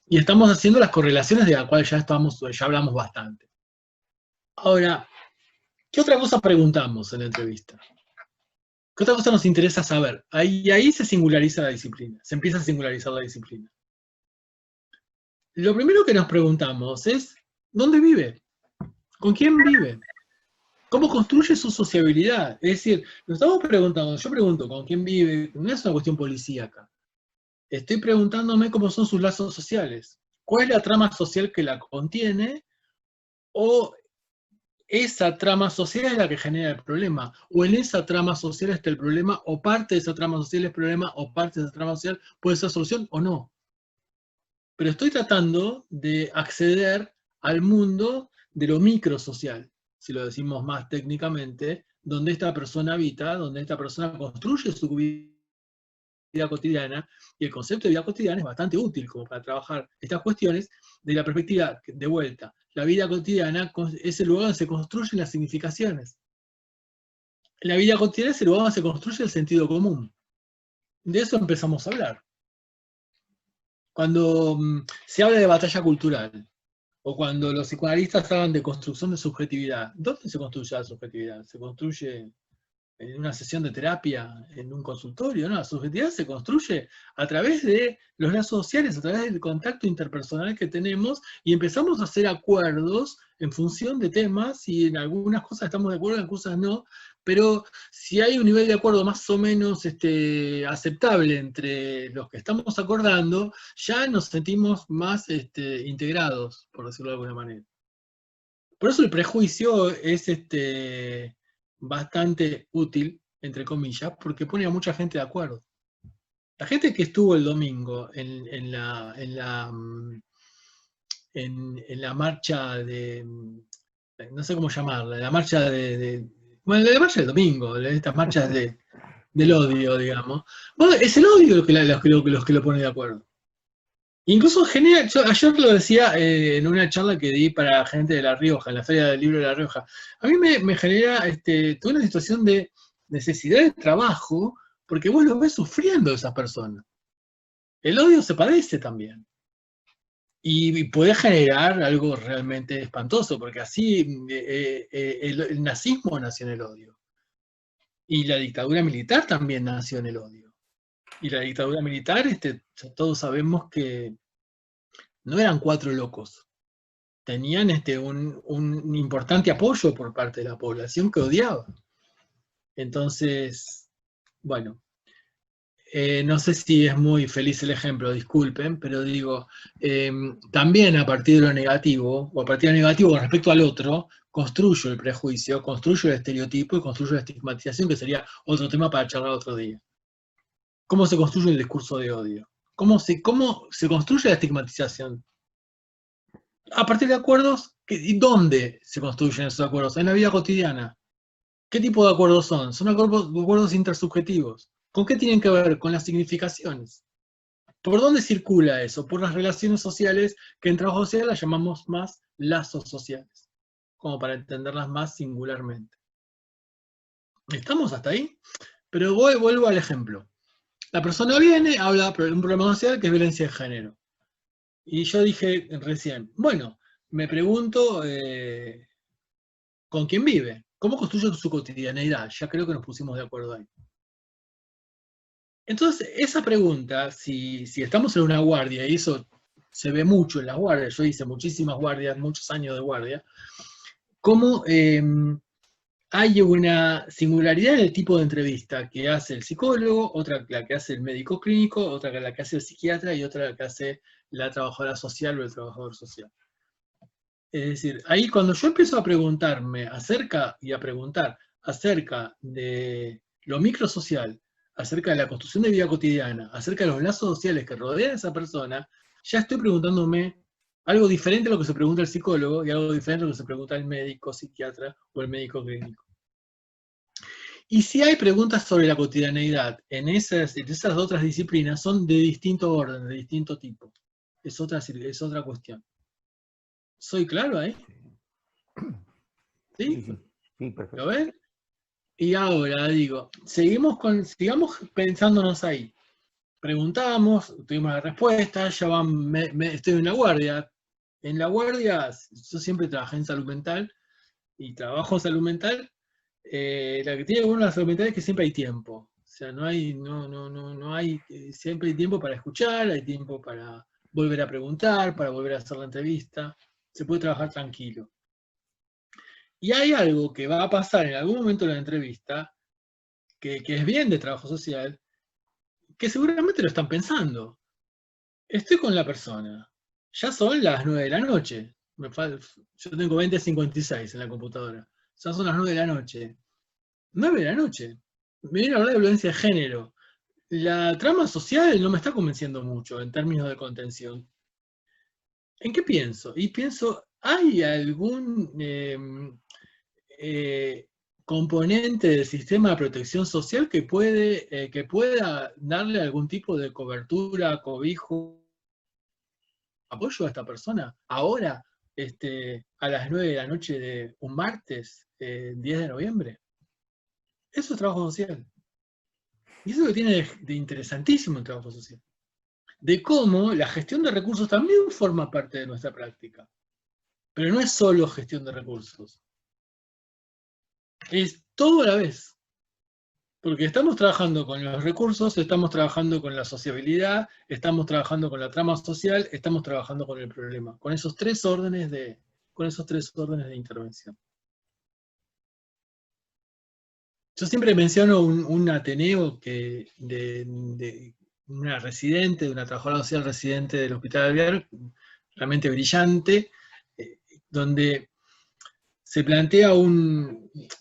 Y estamos haciendo las correlaciones de las cuales ya hablamos bastante. Ahora, ¿qué otra cosa preguntamos en la entrevista? ¿Qué otra cosa nos interesa saber? Ahí se singulariza la disciplina, se empieza a singularizar la disciplina. Lo primero que nos preguntamos es, ¿dónde vive? ¿Con quién vive? ¿Cómo construye su sociabilidad? Es decir, nos estamos preguntando, yo pregunto con quién vive, no es una cuestión policíaca. Estoy preguntándome cómo son sus lazos sociales. ¿Cuál es la trama social que la contiene? ¿O esa trama social es la que genera el problema? ¿O en esa trama social está el problema? ¿O parte de esa trama social es el problema? ¿O parte de esa trama social puede ser solución o no? Pero estoy tratando de acceder al mundo de lo microsocial, si lo decimos más técnicamente, donde esta persona habita, donde esta persona construye su vida cotidiana, y el concepto de vida cotidiana es bastante útil como para trabajar estas cuestiones de la perspectiva de vuelta. La vida cotidiana es el lugar donde se construyen las significaciones. La vida cotidiana es el lugar donde se construye el sentido común. De eso empezamos a hablar. Cuando se habla de batalla cultural, o cuando los psicoanalistas hablan de construcción de subjetividad, ¿dónde se construye la subjetividad? ¿Se construye en una sesión de terapia, en un consultorio? No, la subjetividad se construye a través de los lazos sociales, a través del contacto interpersonal que tenemos, y empezamos a hacer acuerdos en función de temas, y en algunas cosas estamos de acuerdo, en cosas no, pero si hay un nivel de acuerdo más o menos aceptable entre los que estamos acordando, ya nos sentimos más integrados, por decirlo de alguna manera. Por eso el prejuicio es bastante útil, entre comillas, porque pone a mucha gente de acuerdo. La gente que estuvo el domingo en la marcha de, no sé cómo llamarla, la marcha bueno, la marcha del domingo, estas marchas del odio, digamos. Bueno, es el odio los que lo pone de acuerdo. Incluso genera, yo ayer lo decía en una charla que di para la gente de La Rioja, en la Feria del Libro de La Rioja. A mí me genera, tuve una situación de necesidad de trabajo, porque vos lo ves sufriendo a esas personas. El odio se padece también. Y puede generar algo realmente espantoso, porque así el nazismo nació en el odio. Y la dictadura militar también nació en el odio. Y la dictadura militar, todos sabemos que no eran 4 locos. Tenían un importante apoyo por parte de la población que odiaba. Entonces, bueno, no sé si es muy feliz el ejemplo, disculpen, pero digo, también a partir de lo negativo, o a partir de lo negativo con respecto al otro, construyo el prejuicio, construyo el estereotipo y construyo la estigmatización, que sería otro tema para charlar otro día. ¿Cómo se construye el discurso de odio? ¿Cómo se construye la estigmatización? A partir de acuerdos, ¿y dónde se construyen esos acuerdos? En la vida cotidiana. ¿Qué tipo de acuerdos son? Son acuerdos intersubjetivos. ¿Con qué tienen que ver? Con las significaciones. ¿Por dónde circula eso? Por las relaciones sociales, que en trabajo social las llamamos más lazos sociales, como para entenderlas más singularmente. ¿Estamos hasta ahí? Pero vuelvo al ejemplo. La persona viene, habla de un problema social que es violencia de género. Y yo dije recién, bueno, me pregunto con quién vive, cómo construye su cotidianeidad. Ya creo que nos pusimos de acuerdo ahí. Entonces, esa pregunta, si estamos en una guardia, y eso se ve mucho en las guardias, yo hice muchísimas guardias, muchos años de guardia, cómo hay una singularidad en el tipo de entrevista que hace el psicólogo, otra la que hace el médico clínico, otra la que hace el psiquiatra y otra la que hace la trabajadora social o el trabajador social. Es decir, ahí cuando yo empiezo a preguntarme acerca de lo microsocial, acerca de la construcción de vida cotidiana, acerca de los lazos sociales que rodean a esa persona, ya estoy preguntándome algo diferente a lo que se pregunta el psicólogo y algo diferente a lo que se pregunta el médico psiquiatra o el médico clínico. Y si hay preguntas sobre la cotidianeidad en esas otras disciplinas, son de distinto orden, de distinto tipo. Es otra cuestión. ¿Soy claro ahí? ¿Sí? Sí, perfecto. ¿Lo ven? Y ahora digo, sigamos pensándonos ahí. Preguntamos, tuvimos la respuesta, ya estoy en la guardia. En la guardia, yo siempre trabajé en salud mental y trabajo en salud mental. La que tiene que ver con la salud mental es que siempre hay tiempo. O sea, no hay, siempre hay tiempo para escuchar, hay tiempo para volver a preguntar, para volver a hacer la entrevista. Se puede trabajar tranquilo. Y hay algo que va a pasar en algún momento de la entrevista, que es bien de trabajo social, que seguramente lo están pensando. Estoy con la persona. Ya son las 9 de la noche. Yo tengo 20:56 en la computadora. Ya son las 9 de la noche. 9 de la noche. Me viene a hablar de violencia de género. La trama social no me está convenciendo mucho en términos de contención. ¿En qué pienso? Y pienso, ¿hay algún componente del sistema de protección social que pueda darle algún tipo de cobertura, cobijo, apoyo a esta persona ahora, a las 9 de la noche de un martes, 10 de noviembre? Eso es trabajo social. Y eso es lo que tiene de interesantísimo el trabajo social. De cómo la gestión de recursos también forma parte de nuestra práctica. Pero no es solo gestión de recursos. Es todo a la vez. Porque estamos trabajando con los recursos, estamos trabajando con la sociabilidad, estamos trabajando con la trama social, estamos trabajando con el problema. Con esos tres órdenes de intervención. Yo siempre menciono un Ateneo de una residente, de una trabajadora social residente del Hospital Alvear, realmente brillante, donde se plantea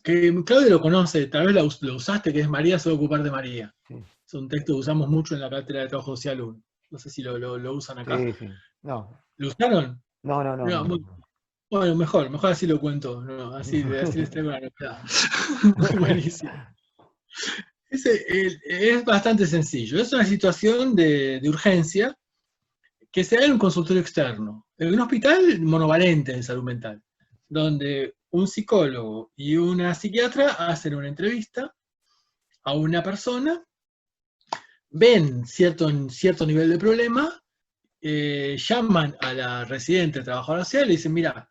que Claudio lo conoce, tal vez lo usaste, que es María se va a ocupar de María. Sí. Es un texto que usamos mucho en la cátedra de Trabajo Social 1. No sé si lo usan acá. Sí. No. ¿Lo usaron? No. Bueno, mejor así lo cuento. No, así les traigo una novedad. Buenísimo. Es bastante sencillo. Es una situación de urgencia que se da en un consultorio externo, en un hospital monovalente de salud mental, donde un psicólogo y una psiquiatra hacen una entrevista a una persona, ven cierto nivel de problema, llaman a la residente trabajadora social y le dicen, mira,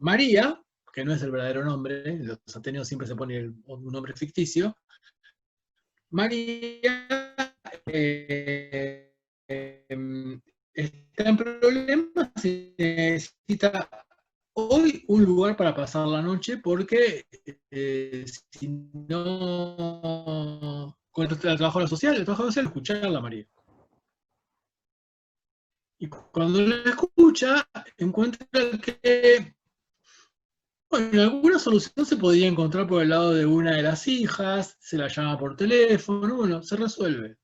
María, que no es el verdadero nombre, los ateneos siempre se pone un nombre ficticio, María está en problemas y necesita hoy un lugar para pasar la noche porque si no, con la trabajadora social escucharla a María. Y cuando la escucha, encuentra que, bueno, alguna solución se podía encontrar por el lado de una de las hijas, se la llama por teléfono, bueno, se resuelve.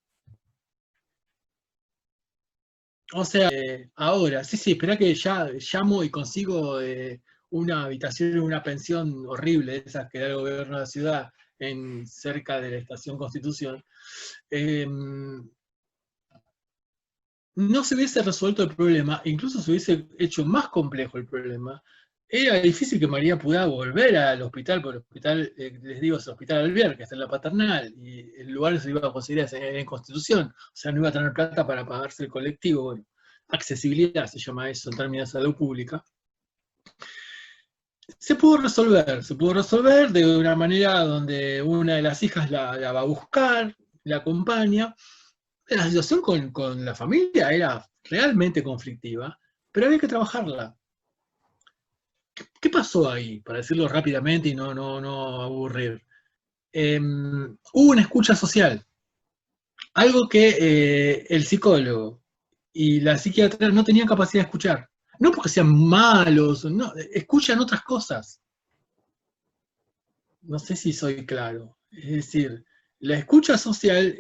O sea, ahora, sí, espera que ya llamo y consigo una habitación en una pensión horrible, de esas que da el gobierno de la ciudad, cerca de la Estación Constitución. No se hubiese resuelto el problema, incluso se hubiese hecho más complejo el problema. Era difícil que María pudiera volver al hospital, porque el hospital, les digo, es el Hospital Alvear, que está en la Paternal, y el lugar se iba a conseguir en Constitución, o sea, no iba a tener plata para pagarse el colectivo. Bueno, accesibilidad se llama eso en términos de salud pública. Se pudo resolver de una manera donde una de las hijas la va a buscar, la acompaña. La situación con la familia era realmente conflictiva, pero había que trabajarla. ¿Qué pasó ahí? Para decirlo rápidamente y no aburrir. Hubo una escucha social. Algo que el psicólogo y la psiquiatra no tenían capacidad de escuchar. No porque sean malos, no, escuchan otras cosas. No sé si soy claro. Es decir, la escucha social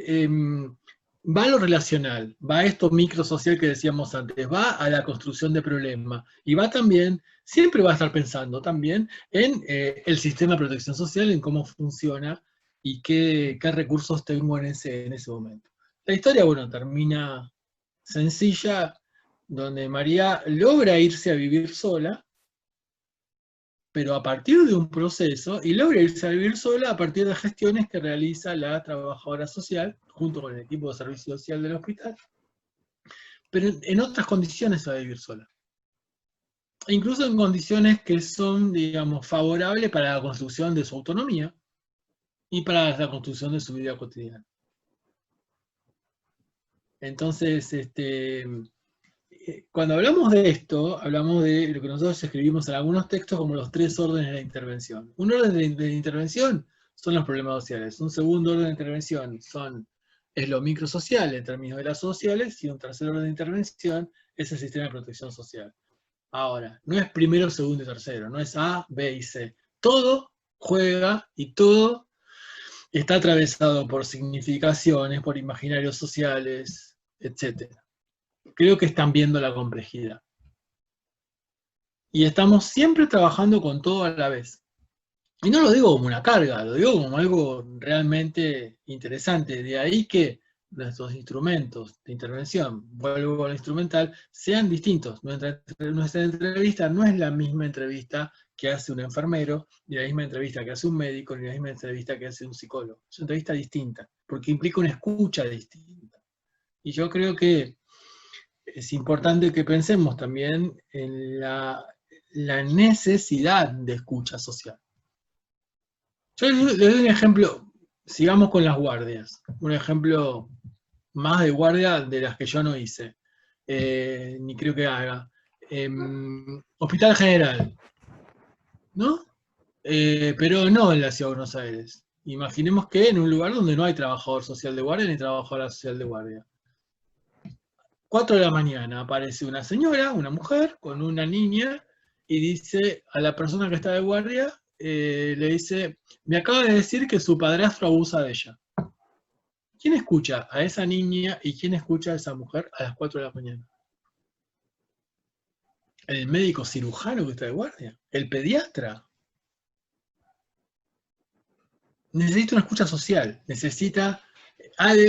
va a lo relacional, va a esto microsocial que decíamos antes, va a la construcción de problemas, y va también, siempre va a estar pensando también en el sistema de protección social, en cómo funciona y qué recursos tengo en ese momento. La historia, bueno, termina sencilla, donde María logra irse a vivir sola, pero a partir de un proceso, y logra irse a vivir sola a partir de gestiones que realiza la trabajadora social, junto con el equipo de servicio social del hospital, pero en otras condiciones va a vivir sola. E incluso en condiciones que son, digamos, favorables para la construcción de su autonomía y para la construcción de su vida cotidiana. Entonces, cuando hablamos de esto, hablamos de lo que nosotros escribimos en algunos textos como los 3 órdenes de la intervención. Un orden de intervención son los problemas sociales. Un segundo orden de intervención es lo microsocial en términos de las sociales, y un tercer orden de intervención es el sistema de protección social. Ahora, no es primero, segundo y tercero, no es A, B y C. Todo juega y todo está atravesado por significaciones, por imaginarios sociales, etc. Creo que están viendo la complejidad. Y estamos siempre trabajando con todo a la vez. Y no lo digo como una carga, lo digo como algo realmente interesante. De ahí que nuestros instrumentos de intervención, vuelvo al instrumental, sean distintos. Nuestra entrevista no es la misma entrevista que hace un enfermero, ni la misma entrevista que hace un médico, ni la misma entrevista que hace un psicólogo. Es una entrevista distinta, porque implica una escucha distinta. Y yo creo que es importante que pensemos también en la necesidad de escucha social. Yo les doy un ejemplo, sigamos con las guardias, un ejemplo más de guardia de las que yo no hice, ni creo que haga. Hospital General, ¿no? Pero no en la Ciudad de Buenos Aires. Imaginemos que en un lugar donde no hay trabajador social de guardia ni trabajadora social de guardia. 4 de la mañana aparece una señora, una mujer, con una niña, y dice a la persona que está de guardia, le dice, me acaba de decir que su padrastro abusa de ella. ¿Quién escucha a esa niña y quién escucha a esa mujer a las 4 de la mañana? ¿El médico cirujano que está de guardia? ¿El pediatra? Necesita una escucha social, necesita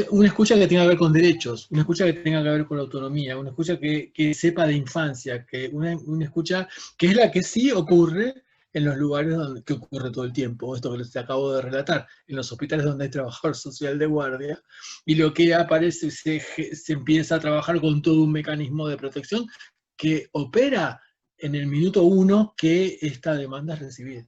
una escucha que tenga que ver con derechos, una escucha que tenga que ver con la autonomía, una escucha que sepa de infancia, una escucha que es la que sí ocurre en los lugares donde que ocurre todo el tiempo, esto que les acabo de relatar, en los hospitales donde hay trabajador social de guardia, y lo que aparece, se empieza a trabajar con todo un mecanismo de protección que opera en el minuto 1 que esta demanda es recibida.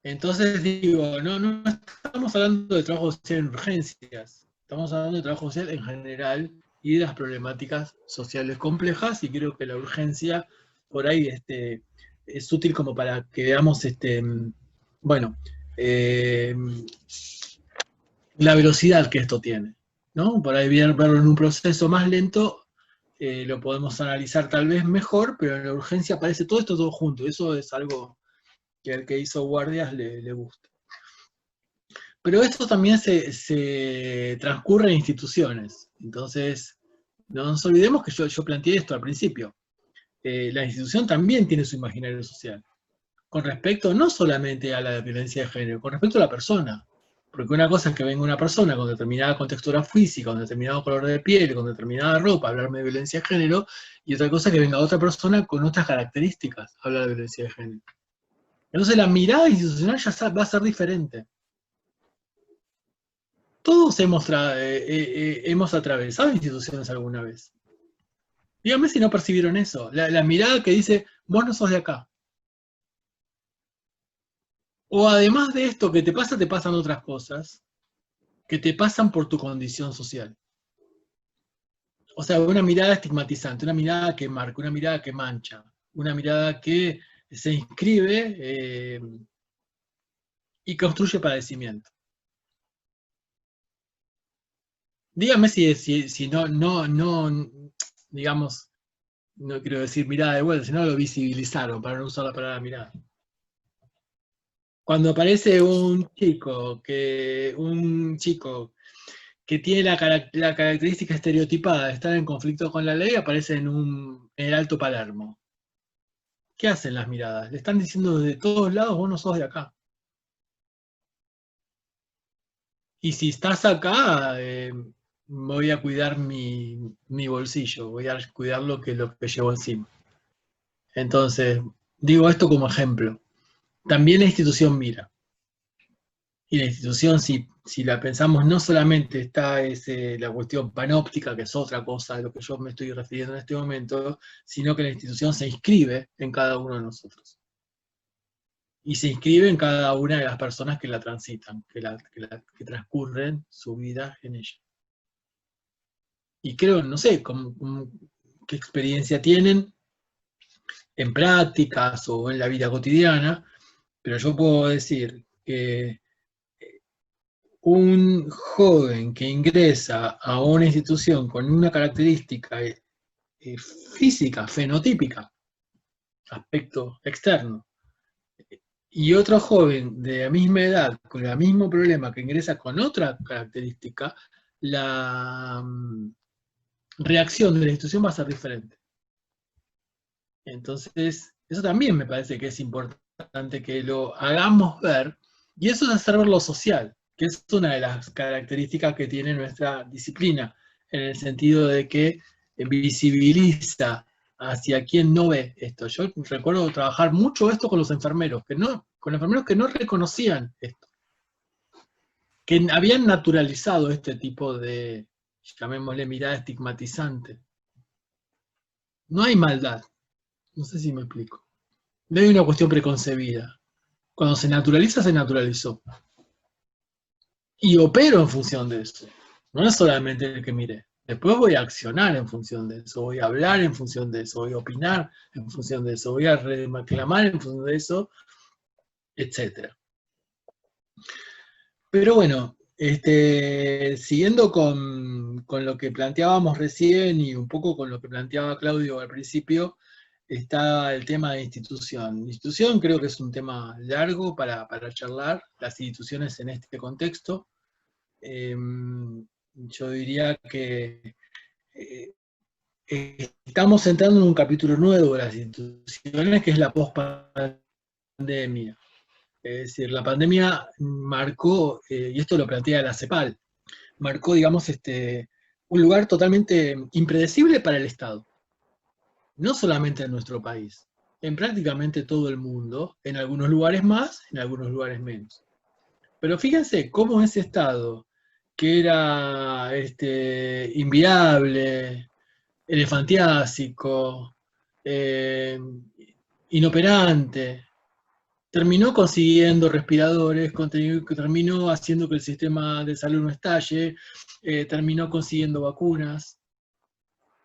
Entonces digo, no estamos hablando de trabajo social en urgencias, estamos hablando de trabajo social en general y de las problemáticas sociales complejas, y creo que la urgencia por ahí es útil como para que veamos la velocidad que esto tiene, ¿no? Por ahí verlo en un proceso más lento, lo podemos analizar tal vez mejor, pero en la urgencia aparece todo esto todo junto, eso es algo que al que hizo guardias le gusta. Pero esto también se transcurre en instituciones, entonces no nos olvidemos que yo planteé esto al principio. La institución también tiene su imaginario social, con respecto no solamente a la violencia de género, con respecto a la persona. Porque una cosa es que venga una persona con determinada contextura física, con determinado color de piel, con determinada ropa, a hablarme de violencia de género, y otra cosa es que venga otra persona con otras características a hablar de violencia de género. Entonces la mirada institucional ya va a ser diferente. Todos hemos atravesado instituciones alguna vez. Díganme si no percibieron eso. La mirada que dice, vos no sos de acá. O además de esto que te pasan otras cosas que te pasan por tu condición social. O sea, una mirada estigmatizante, una mirada que marca, una mirada que mancha, una mirada que se inscribe y construye padecimiento. Dígame si no, digamos, no quiero decir mirada de vuelta, sino lo visibilizaron, para no usar la palabra mirada. Cuando aparece un chico que tiene la característica estereotipada de estar en conflicto con la ley, aparece en el Alto Palermo. ¿Qué hacen las miradas? Le están diciendo desde todos lados, vos no sos de acá. Y si estás acá, voy a cuidar mi bolsillo, voy a cuidar lo que llevo encima. Entonces, digo esto como ejemplo. También la institución mira. Y la institución, si la pensamos, no solamente está la cuestión panóptica, que es otra cosa de lo que yo me estoy refiriendo en este momento, sino que la institución se inscribe en cada uno de nosotros. Y se inscribe en cada una de las personas que la transitan, que transcurren su vida en ella. Y creo, no sé, qué experiencia tienen en prácticas o en la vida cotidiana, pero yo puedo decir que un joven que ingresa a una institución con una característica física, fenotípica, aspecto externo, y otro joven de la misma edad, con el mismo problema, que ingresa con otra característica, la reacción de la institución va a ser diferente. Entonces, eso también me parece que es importante que lo hagamos ver, y eso es hacer ver lo social, que es una de las características que tiene nuestra disciplina, en el sentido de que visibiliza hacia quien no ve esto. Yo recuerdo trabajar mucho esto con los enfermeros, con enfermeros que no reconocían esto, que habían naturalizado este tipo de, llamémosle, mirada estigmatizante. No hay maldad, no sé si me explico. No hay una cuestión preconcebida. Cuando se naturaliza, se naturalizó. Y opero en función de eso. No es solamente el que mire. Después voy a accionar en función de eso, voy a hablar en función de eso, voy a opinar en función de eso, voy a reclamar en función de eso, etc. Pero bueno, siguiendo con lo que planteábamos recién y un poco con lo que planteaba Claudio al principio, está el tema de institución. Institución creo que es un tema largo para charlar, las instituciones en este contexto. Yo diría que estamos entrando en un capítulo nuevo de las instituciones, que es la post-pandemia. Es decir, la pandemia marcó, y esto lo plantea la CEPAL, marcó, digamos, un lugar totalmente impredecible para el Estado. no solamente en nuestro país, en prácticamente todo el mundo, en algunos lugares más, en algunos lugares menos. Pero fíjense cómo ese Estado, que era inviable, elefantiásico, inoperante, terminó consiguiendo respiradores, terminó haciendo que el sistema de salud no estalle, terminó consiguiendo vacunas.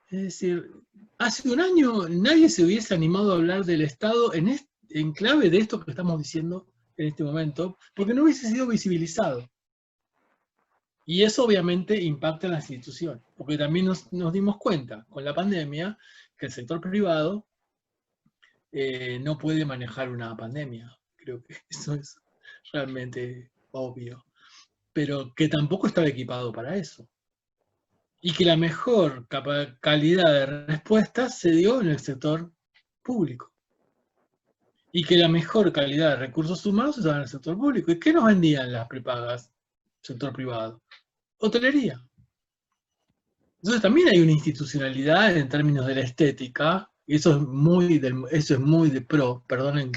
Es decir, hace un año nadie se hubiese animado a hablar del Estado en clave de esto que estamos diciendo en este momento, porque no hubiese sido visibilizado. Y eso obviamente impacta en las instituciones, porque también nos dimos cuenta con la pandemia que el sector privado no puede manejar una pandemia. Creo que eso es realmente obvio. Pero que tampoco estaba equipado para eso. Y que la mejor calidad de respuesta se dio en el sector público. Y que la mejor calidad de recursos humanos estaba en el sector público. ¿Y qué nos vendían las prepagas? Sector privado. Hotelería. Entonces también hay una institucionalidad en términos de la estética, y eso es muy de pro, perdonen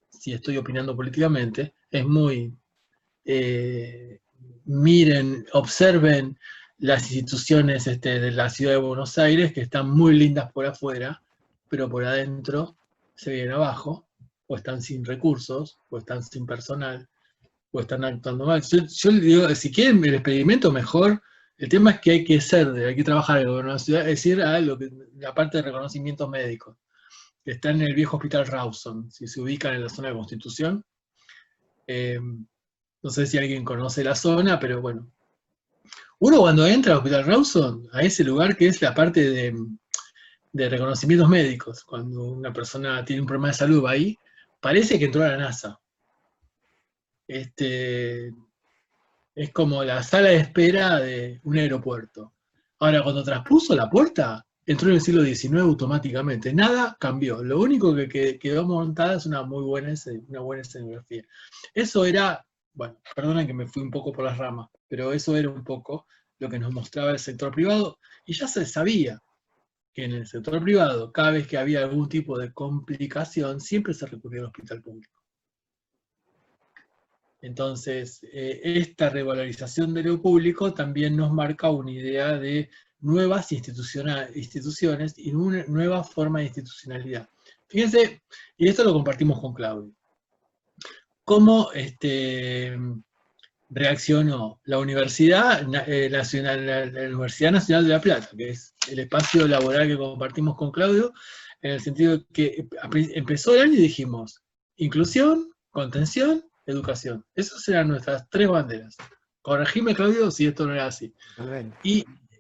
si estoy opinando políticamente, es muy, miren, observen las instituciones de la ciudad de Buenos Aires, que están muy lindas por afuera, pero por adentro se vienen abajo, o están sin recursos, o están sin personal, o están actuando mal. Yo le digo, si quieren el experimento mejor, el tema es que hay que trabajar en el gobierno de la ciudad, es decir, la parte de reconocimientos médicos, que está en el viejo hospital Rawson, si se ubican en la zona de Constitución. No sé si alguien conoce la zona, pero bueno. Uno cuando entra al hospital Rawson, a ese lugar que es la parte de reconocimientos médicos, cuando una persona tiene un problema de salud, va ahí, parece que entró a la NASA. Es como la sala de espera de un aeropuerto. Ahora, cuando traspuso la puerta, entró en el siglo XIX automáticamente. Nada cambió. Lo único que quedó montada es una buena escenografía. Eso era, bueno, perdonen que me fui un poco por las ramas, pero eso era un poco lo que nos mostraba el sector privado, y ya se sabía que en el sector privado, cada vez que había algún tipo de complicación, siempre se recurría al hospital público. Entonces, esta revalorización de lo público también nos marca una idea de nuevas instituciones y una nueva forma de institucionalidad. Fíjense, y esto lo compartimos con Claudio, cómo reaccionó la Universidad Nacional, la Universidad Nacional de La Plata, que es el espacio laboral que compartimos con Claudio, en el sentido de que empezó el año y dijimos, inclusión, contención, educación. Esas eran nuestras 3 banderas. Corregime, Claudio, si esto no era así.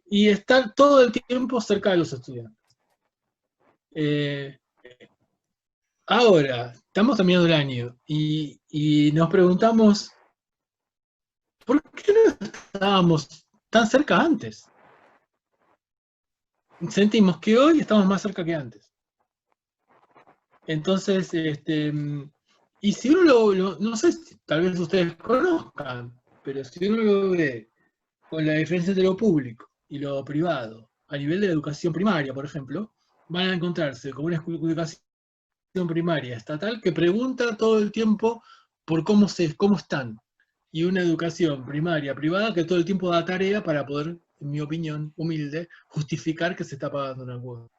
Y estar todo el tiempo cerca de los estudiantes. Ahora, estamos terminando el año y nos preguntamos, ¿por qué no estábamos tan cerca antes? Sentimos que hoy estamos más cerca que antes. Entonces, y si uno no sé si tal vez ustedes conozcan, pero si uno lo ve con la diferencia entre lo público y lo privado, a nivel de la educación primaria, por ejemplo, van a encontrarse con una educación primaria estatal que pregunta todo el tiempo por cómo están, y una educación primaria privada que todo el tiempo da tarea para poder, en mi opinión humilde, justificar que se está pagando una cuota.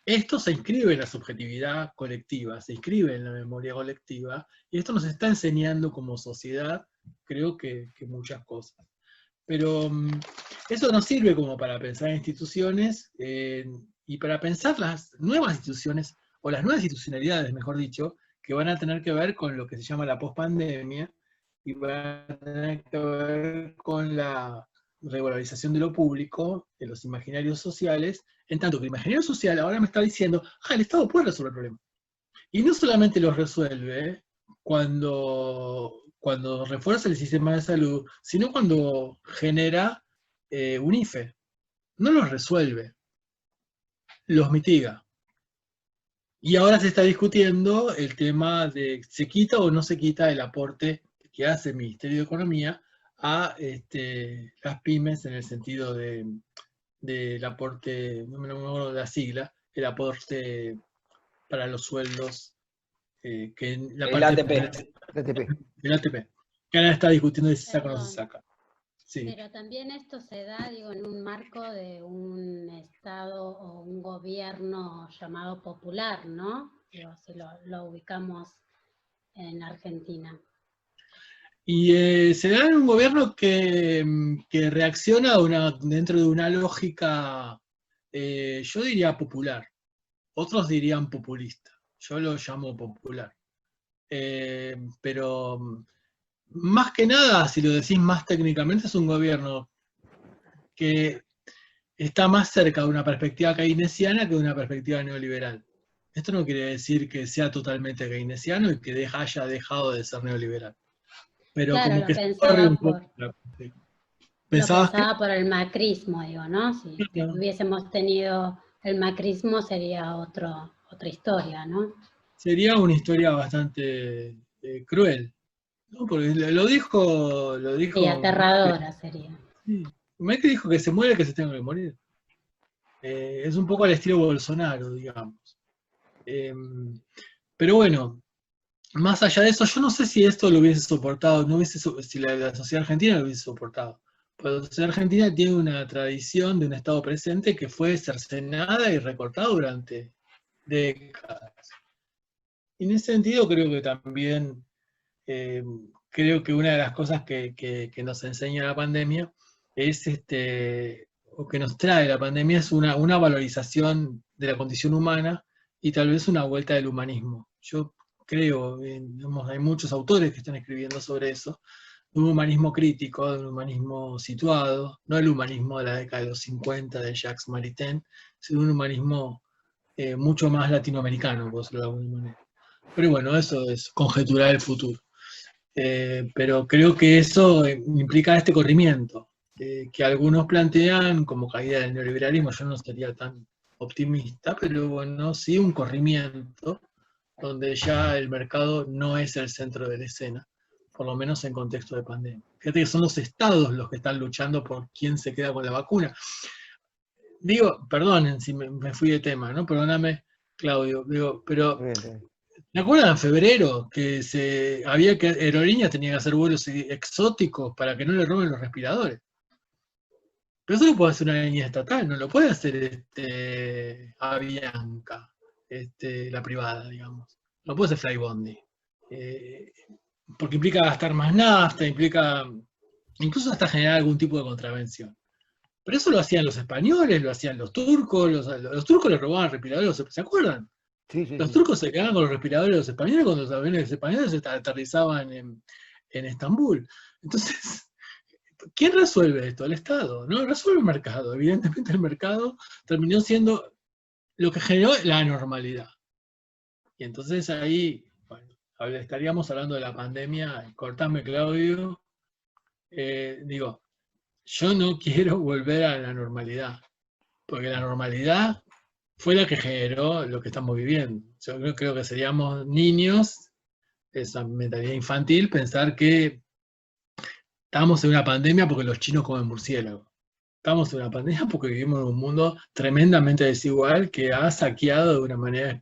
Esto se inscribe en la subjetividad colectiva, se inscribe en la memoria colectiva, y esto nos está enseñando como sociedad, creo que muchas cosas. Pero eso nos sirve como para pensar en instituciones, y para pensar las nuevas instituciones, o las nuevas institucionalidades, mejor dicho, que van a tener que ver con lo que se llama la pospandemia, y van a tener que ver con la regularización de lo público, de los imaginarios sociales, en tanto que el imaginario social ahora me está diciendo, el Estado puede resolver el problema. Y no solamente los resuelve cuando refuerza el sistema de salud, sino cuando genera un IFE. No los resuelve, los mitiga. Y ahora se está discutiendo el tema de se quita o no se quita el aporte que hace el Ministerio de Economía a las pymes, en el sentido del aporte, no me acuerdo de la sigla, el aporte para los sueldos, que en la El parte ATP. del ATP, que ahora está discutiendo si se saca o no se saca. Sí. Pero también esto se da, digo, en un marco de un Estado o un gobierno llamado popular, ¿no? Digo, si lo ubicamos en Argentina. Y se da en un gobierno que reacciona dentro de una lógica, yo diría popular, otros dirían populista, yo lo llamo popular. Pero más que nada, si lo decís más técnicamente, es un gobierno que está más cerca de una perspectiva keynesiana que de una perspectiva neoliberal. Esto no quiere decir que sea totalmente keynesiano y que haya dejado de ser neoliberal. Pero claro, como lo que pensaba corre un poco. lo ¿Pensabas pensaba por el macrismo, digo, ¿no? Si hubiésemos tenido el macrismo sería otra historia, ¿no? Sería una historia bastante cruel, ¿no? Porque lo dijo... Y aterradora sería. Sí. Macri dijo que se muere, que se tenga que morir. Es un poco al estilo Bolsonaro, digamos. Pero bueno, más allá de eso, yo no sé si esto lo hubiese soportado, si la sociedad argentina lo hubiese soportado. Porque la sociedad argentina tiene una tradición de un Estado presente que fue cercenada y recortada durante décadas. Y en ese sentido creo que también, creo que una de las cosas que nos enseña la pandemia es, o que nos trae la pandemia, es una valorización de la condición humana y tal vez una vuelta del humanismo. Yo creo, digamos, hay muchos autores que están escribiendo sobre eso, de un humanismo crítico, de un humanismo situado, no el humanismo de la década de los 50 de Jacques Maritain, sino un humanismo mucho más latinoamericano, por decirlo de alguna manera. Pero bueno, eso es conjeturar el futuro. Pero creo que eso implica este corrimiento, que algunos plantean como caída del neoliberalismo. Yo no sería tan optimista, pero bueno, sí un corrimiento donde ya el mercado no es el centro de la escena, por lo menos en contexto de pandemia. Fíjate que son los estados los que están luchando por quién se queda con la vacuna. Digo, perdonen si me fui de tema, ¿no? Perdóname, Claudio, digo, pero ¿me acuerdan en febrero que Aerolíneas tenía que hacer vuelos exóticos para que no le roben los respiradores? Pero eso lo puede hacer una línea estatal, no lo puede hacer Avianca, la privada, digamos. No puede ser Flybondi. Porque implica gastar más nafta, implica incluso hasta generar algún tipo de contravención. Pero eso lo hacían los españoles, lo hacían los turcos, los turcos le robaban respiradores, ¿se acuerdan? Sí, sí, Los sí. turcos se quedaban con los respiradores de los españoles cuando los aviones españoles aterrizaban en Estambul. Entonces, ¿quién resuelve esto? El Estado, ¿no? Resuelve el mercado. Evidentemente el mercado terminó siendo lo que generó la anormalidad. Y entonces ahí, bueno, estaríamos hablando de la pandemia. Cortame, Claudio. Digo, yo no quiero volver a la normalidad, porque la normalidad fue la que generó lo que estamos viviendo. Yo creo que seríamos niños, esa mentalidad infantil, pensar que estamos en una pandemia porque los chinos comen murciélago. Estamos en una pandemia porque vivimos en un mundo tremendamente desigual que ha saqueado de una manera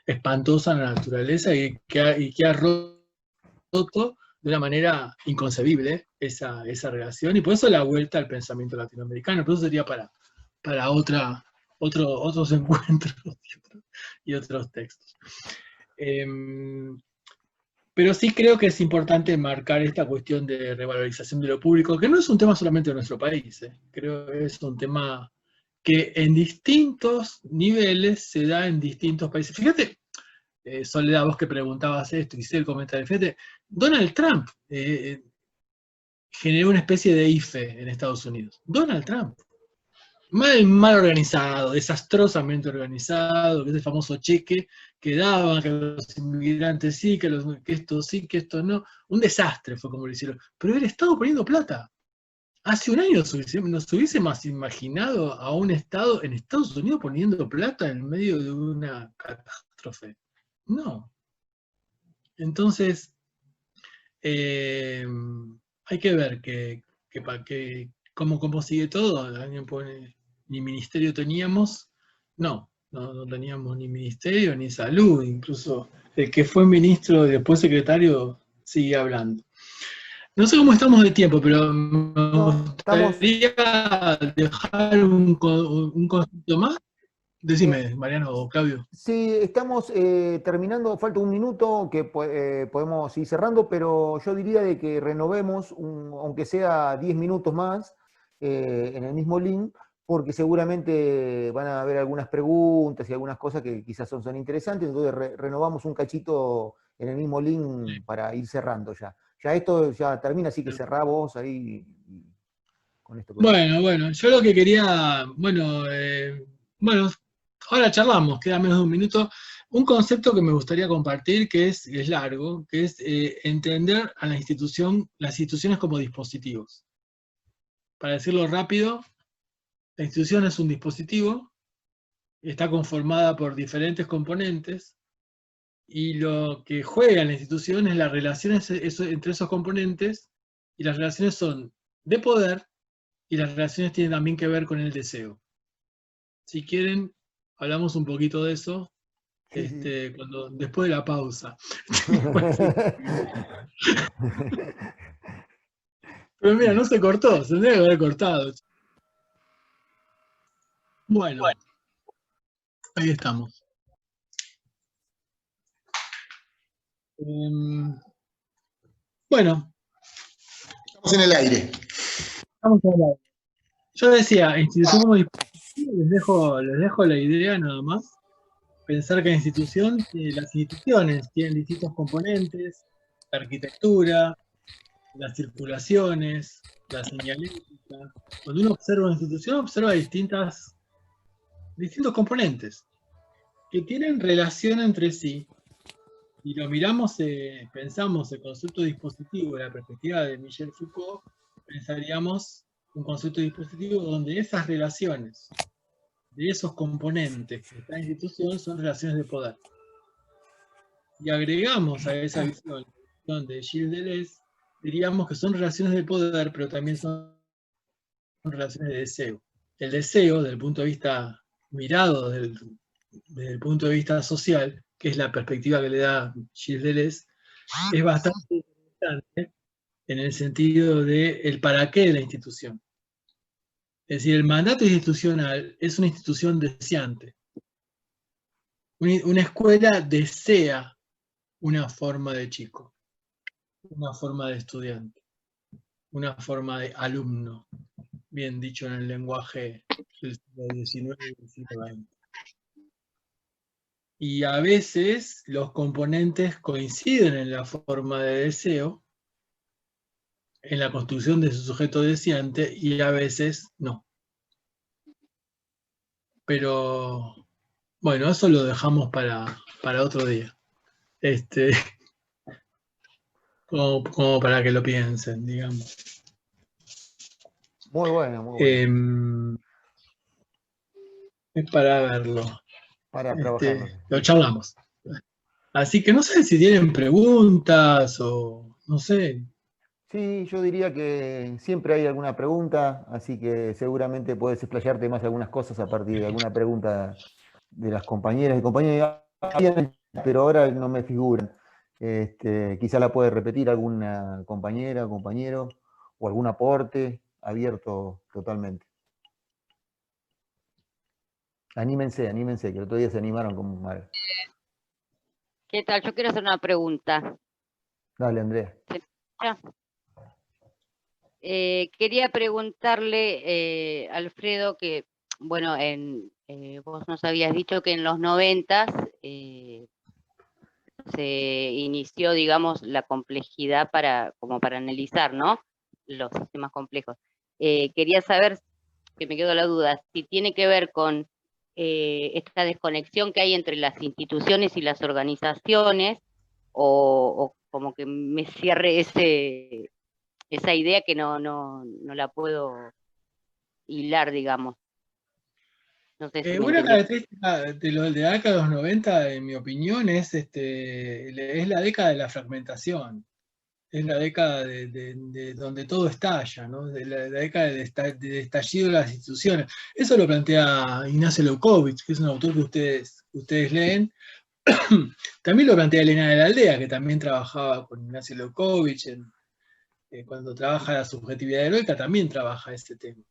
espantosa la naturaleza y que ha roto de una manera inconcebible esa relación, y por eso la vuelta al pensamiento latinoamericano. Pero eso sería para otros encuentros y otros textos. Pero sí creo que es importante marcar esta cuestión de revalorización de lo público, que no es un tema solamente de nuestro país, creo que es un tema que en distintos niveles se da en distintos países. Fíjate, Soledad, vos que preguntabas esto, hice el comentario, fíjate, Donald Trump generó una especie de IFE en Estados Unidos. Donald Trump. Mal organizado, desastrosamente organizado, que es el famoso cheque que daban, que los inmigrantes sí, que esto sí, que esto no. Un desastre fue como lo hicieron. Pero el Estado poniendo plata. Hace un año nos hubiésemos imaginado a un Estado en Estados Unidos poniendo plata en medio de una catástrofe. No. Entonces, hay que ver cómo sigue todo. Alguien pone, ni ministerio teníamos. No, no teníamos ni ministerio ni salud, incluso el que fue ministro y después secretario sigue hablando. No sé cómo estamos de tiempo, pero me gustaría dejar un concepto más. Decime, Mariano o Claudio. Sí, estamos terminando, falta un minuto que podemos ir cerrando, pero yo diría de que renovemos, aunque sea 10 minutos más, en el mismo link, porque seguramente van a haber algunas preguntas y algunas cosas que quizás son interesantes, entonces renovamos un cachito en el mismo link para ir cerrando ya. Ya esto ya termina, así que cerrá vos ahí con esto. Bueno, yo lo que quería, bueno, ahora charlamos, queda menos de un minuto. Un concepto que me gustaría compartir, que es largo, que es entender a las instituciones como dispositivos. Para decirlo rápido, la institución es un dispositivo, está conformada por diferentes componentes, y lo que juega en la institución es las relaciones entre esos componentes, y las relaciones son de poder, y las relaciones tienen también que ver con el deseo. Si quieren, hablamos un poquito de eso después de la pausa. Pero mira, no se cortó, se debe haber cortado. Bueno, ahí estamos. Bueno. Estamos en el aire. Estamos en el aire. Yo decía, institución como dispositivo, les dejo la idea nada más. Pensar que las instituciones tienen distintos componentes, la arquitectura, las circulaciones, la señalética. Cuando uno observa una institución, observa distintos componentes que tienen relación entre sí. Y lo miramos, pensamos el concepto de dispositivo de la perspectiva de Michel Foucault, pensaríamos un concepto de dispositivo donde esas relaciones de esos componentes que esta institución son relaciones de poder. Y agregamos a esa visión de Gilles Deleuze, diríamos que son relaciones de poder, pero también son relaciones de deseo. El deseo, desde el punto de vista mirado, desde el punto de vista social, que es la perspectiva que le da Gilles Deleuze, es bastante interesante en el sentido de el para qué de la institución. Es decir, el mandato institucional es una institución deseante. Una escuela desea una forma de chico, una forma de estudiante, una forma de alumno, bien dicho en el lenguaje del siglo XIX y del siglo XX. Y a veces los componentes coinciden en la forma de deseo, en la construcción de su sujeto deseante, y a veces no. Pero, bueno, eso lo dejamos para otro día. Como para que lo piensen, digamos. Muy bueno, muy bueno. Es para verlo. Para trabajarlo. Lo charlamos. Así que no sé si tienen preguntas o no sé. Sí, yo diría que siempre hay alguna pregunta, así que seguramente puedes explayarte más algunas cosas a partir de alguna pregunta de las compañeras y compañeros, pero ahora no me figuran. Quizá la puede repetir alguna compañera o compañero, o algún aporte abierto totalmente. Anímense, que el otro día se animaron con Mar. ¿Qué tal? Yo quiero hacer una pregunta. Dale, Andrea. Quería preguntarle, Alfredo, que, bueno, vos nos habías dicho que en los 90 se inició, digamos, la complejidad como para analizar, ¿no? Los sistemas complejos. Quería saber, que me quedó la duda, si tiene que ver con esta desconexión que hay entre las instituciones y las organizaciones, o como que me cierre esa idea que no la puedo hilar, digamos. No sé si una característica de la década de los 90, en mi opinión, es la década de la fragmentación. es la década de donde todo estalla, ¿no? De la década de estallido de las instituciones. Eso lo plantea Ignacio Leucovich, que es un autor que ustedes leen. También lo plantea Elena de la Aldea, que también trabajaba con Ignacio Leucovich. Cuando trabaja la subjetividad heroica, también trabaja este tema.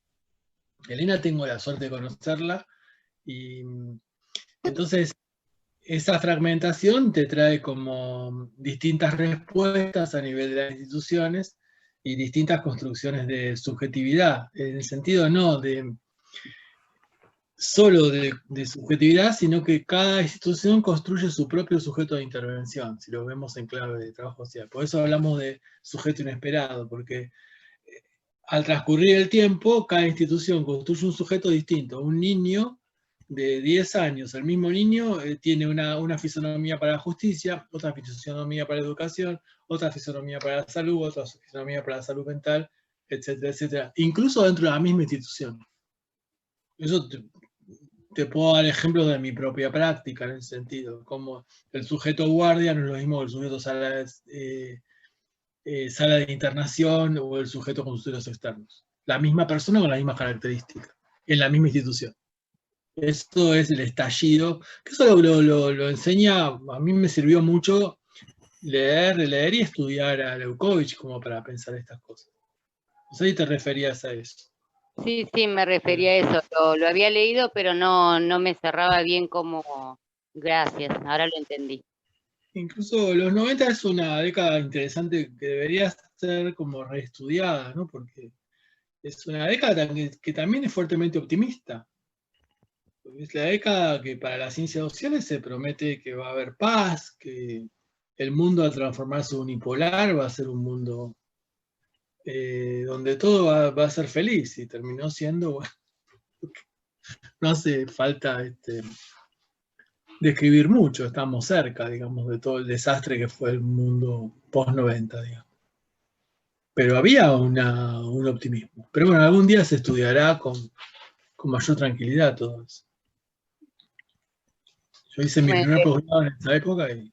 Elena tengo la suerte de conocerla, y entonces esa fragmentación te trae como distintas respuestas a nivel de las instituciones y distintas construcciones de subjetividad, en el sentido no solo de subjetividad, sino que cada institución construye su propio sujeto de intervención, si lo vemos en clave de trabajo social. Por eso hablamos de sujeto inesperado, porque al transcurrir el tiempo, cada institución construye un sujeto distinto. Un niño de 10 años, el mismo niño tiene una fisonomía para la justicia, otra fisonomía para la educación, otra fisonomía para la salud, otra fisonomía para la salud mental, etcétera, etcétera. Incluso dentro de la misma institución. Eso te puedo dar ejemplos de mi propia práctica en ese sentido, como el sujeto guardia no es lo mismo que el sujeto sala de internación o el sujeto con estudios externos. La misma persona con las mismas características, en la misma institución. Esto es el estallido, que eso lo enseña, a mí me sirvió mucho leer y estudiar a Leucovich como para pensar estas cosas. No sé si te referías a eso. Sí, me refería a eso. Lo había leído, pero no me cerraba bien como... Gracias, ahora lo entendí. Incluso los 90 es una década interesante que debería ser como reestudiada, ¿no? Porque es una década que también es fuertemente optimista. Porque es la década que para las ciencias sociales se promete que va a haber paz, que el mundo al transformarse unipolar va a ser un mundo donde todo va a ser feliz, y terminó siendo, bueno, no hace falta describir mucho, estamos cerca, digamos, de todo el desastre que fue el mundo post-90, digamos. Pero había un optimismo. Pero bueno, algún día se estudiará con mayor tranquilidad todo eso. Yo hice mi primer posgrado en esa época y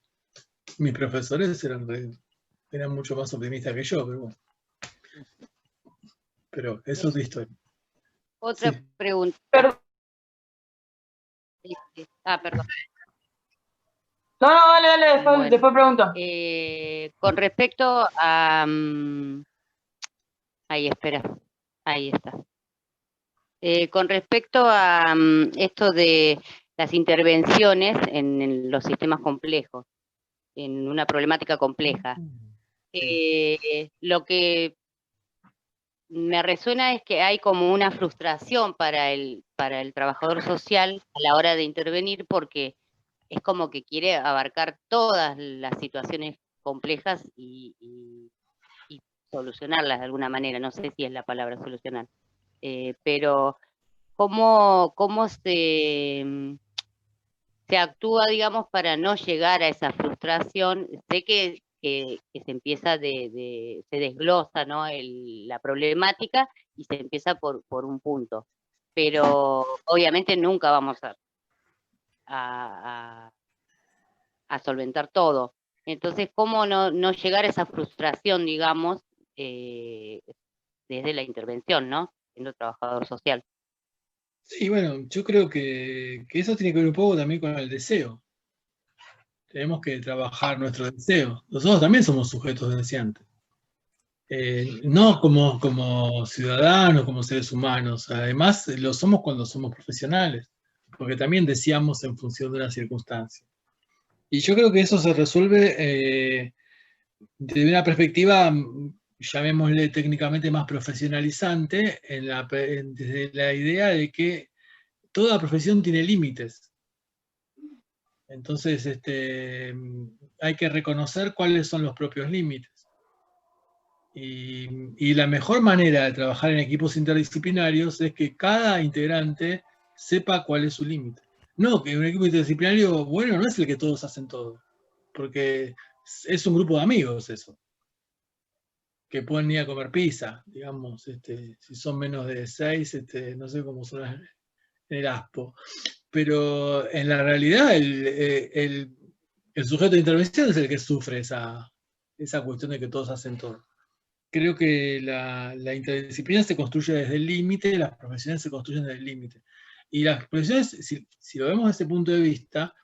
mis profesores eran mucho más optimistas que yo, pero bueno. Pero eso es otra historia. Otra pregunta. Perdón. Perdón. No, dale, después pregunto. Con respecto a... ahí, espera. Ahí está. Con respecto a esto de las intervenciones en los sistemas complejos, en una problemática compleja, lo que me resuena es que hay como una frustración para el trabajador social a la hora de intervenir, porque es como que quiere abarcar todas las situaciones complejas y solucionarlas de alguna manera. No sé si es la palabra solucionar, pero ¿cómo se actúa, digamos, para no llegar a esa frustración? Sé que se empieza se desglosa, ¿no?, la problemática, y se empieza por un punto, pero obviamente nunca vamos a solventar todo. Entonces, ¿cómo no llegar a esa frustración, digamos, desde la intervención, ¿no?, siendo trabajador social? Sí, bueno, yo creo que eso tiene que ver un poco también con el deseo. Tenemos que trabajar nuestro deseo. Nosotros también somos sujetos deseantes. No como ciudadanos, como seres humanos. Además, lo somos cuando somos profesionales, porque también deseamos en función de una circunstancia. Y yo creo que eso se resuelve desde una perspectiva, llamémosle técnicamente más profesionalizante, desde la idea de que toda profesión tiene límites. Entonces, hay que reconocer cuáles son los propios límites. Y la mejor manera de trabajar en equipos interdisciplinarios es que cada integrante sepa cuál es su límite. No, que un equipo interdisciplinario bueno no es el que todos hacen todo, porque es un grupo de amigos eso, que pueden ir a comer pizza, digamos, si son menos de 6, no sé cómo son en el ASPO. Pero en la realidad el sujeto de intervención es el que sufre esa esa cuestión de que todos hacen todo. Creo que la interdisciplina se construye desde el límite, las profesiones se construyen desde el límite. Y las profesiones, si lo vemos desde ese punto de vista,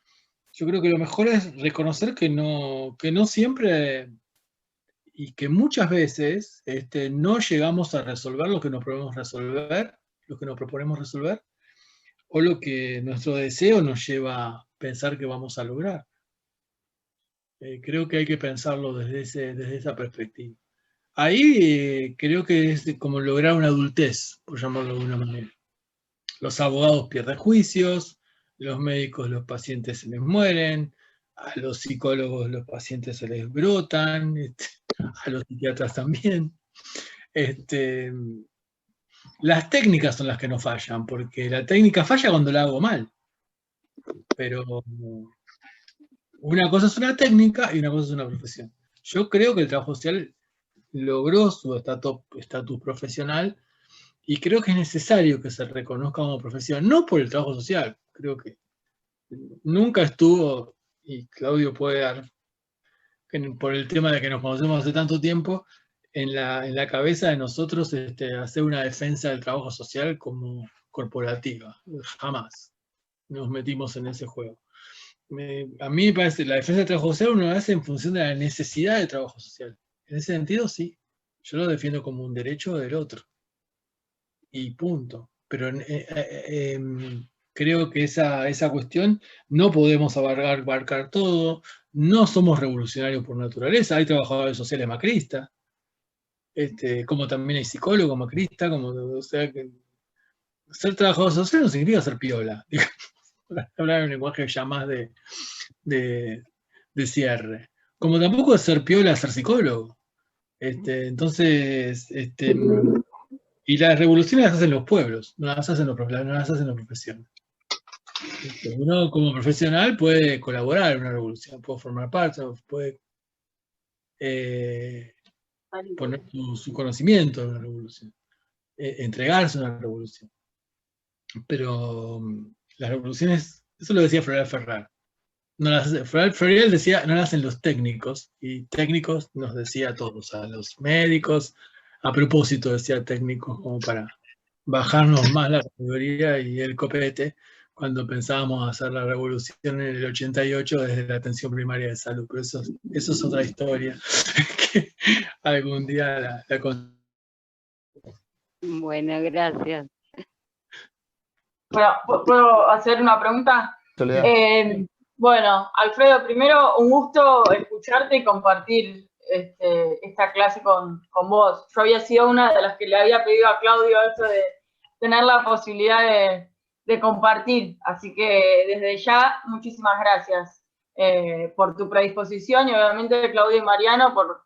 yo creo que lo mejor es reconocer que no siempre y que muchas veces no llegamos a resolver lo que nos proponemos resolver, o lo que nuestro deseo nos lleva a pensar que vamos a lograr. Creo que hay que pensarlo desde esa perspectiva. Ahí creo que es como lograr una adultez, por llamarlo de alguna manera. Los abogados pierden juicios, los médicos, los pacientes se les mueren, a los psicólogos los pacientes se les brotan, a los psiquiatras también. Las técnicas son las que nos fallan, porque la técnica falla cuando la hago mal. Pero una cosa es una técnica y una cosa es una profesión. Yo creo que el trabajo social logró su estatus profesional y creo que es necesario que se reconozca como profesión, no por el trabajo social, creo que nunca estuvo, y Claudio puede dar, por el tema de que nos conocemos hace tanto tiempo, en la cabeza de nosotros hacer una defensa del trabajo social como corporativa. Jamás nos metimos en ese juego. A mí me parece que la defensa del trabajo social uno la hace en función de la necesidad del trabajo social. En ese sentido, sí. Yo lo defiendo como un derecho del otro. Y punto. Pero creo que esa cuestión no podemos abarcar todo. No somos revolucionarios por naturaleza. Hay trabajadores sociales macristas. Como también hay psicólogos macristas. O sea, que ser trabajador social no significa ser piola. Hablar en un lenguaje ya más de cierre. Como tampoco es ser piola ser psicólogo. Entonces, y las revoluciones las hacen los pueblos, no las hacen las profesiones. Uno como profesional puede colaborar en una revolución, puede formar parte, puede poner su conocimiento en una revolución, entregarse a una revolución. Pero las revoluciones, eso lo decía Floreal Ferrar. Floreal decía, no las hacen los técnicos, y técnicos nos decía a todos, a los médicos, a propósito decía técnicos, como para bajarnos más la categoría y el copete, cuando pensábamos hacer la revolución en el 88 desde la atención primaria de salud. Pero eso es otra historia, que algún día la contaré. Bueno, gracias. Bueno, ¿puedo hacer una pregunta? Bueno, Alfredo, primero un gusto escucharte y compartir esta clase con vos. Yo había sido una de las que le había pedido a Claudio esto de tener la posibilidad de compartir, así que desde ya muchísimas gracias por tu predisposición y obviamente Claudio y Mariano por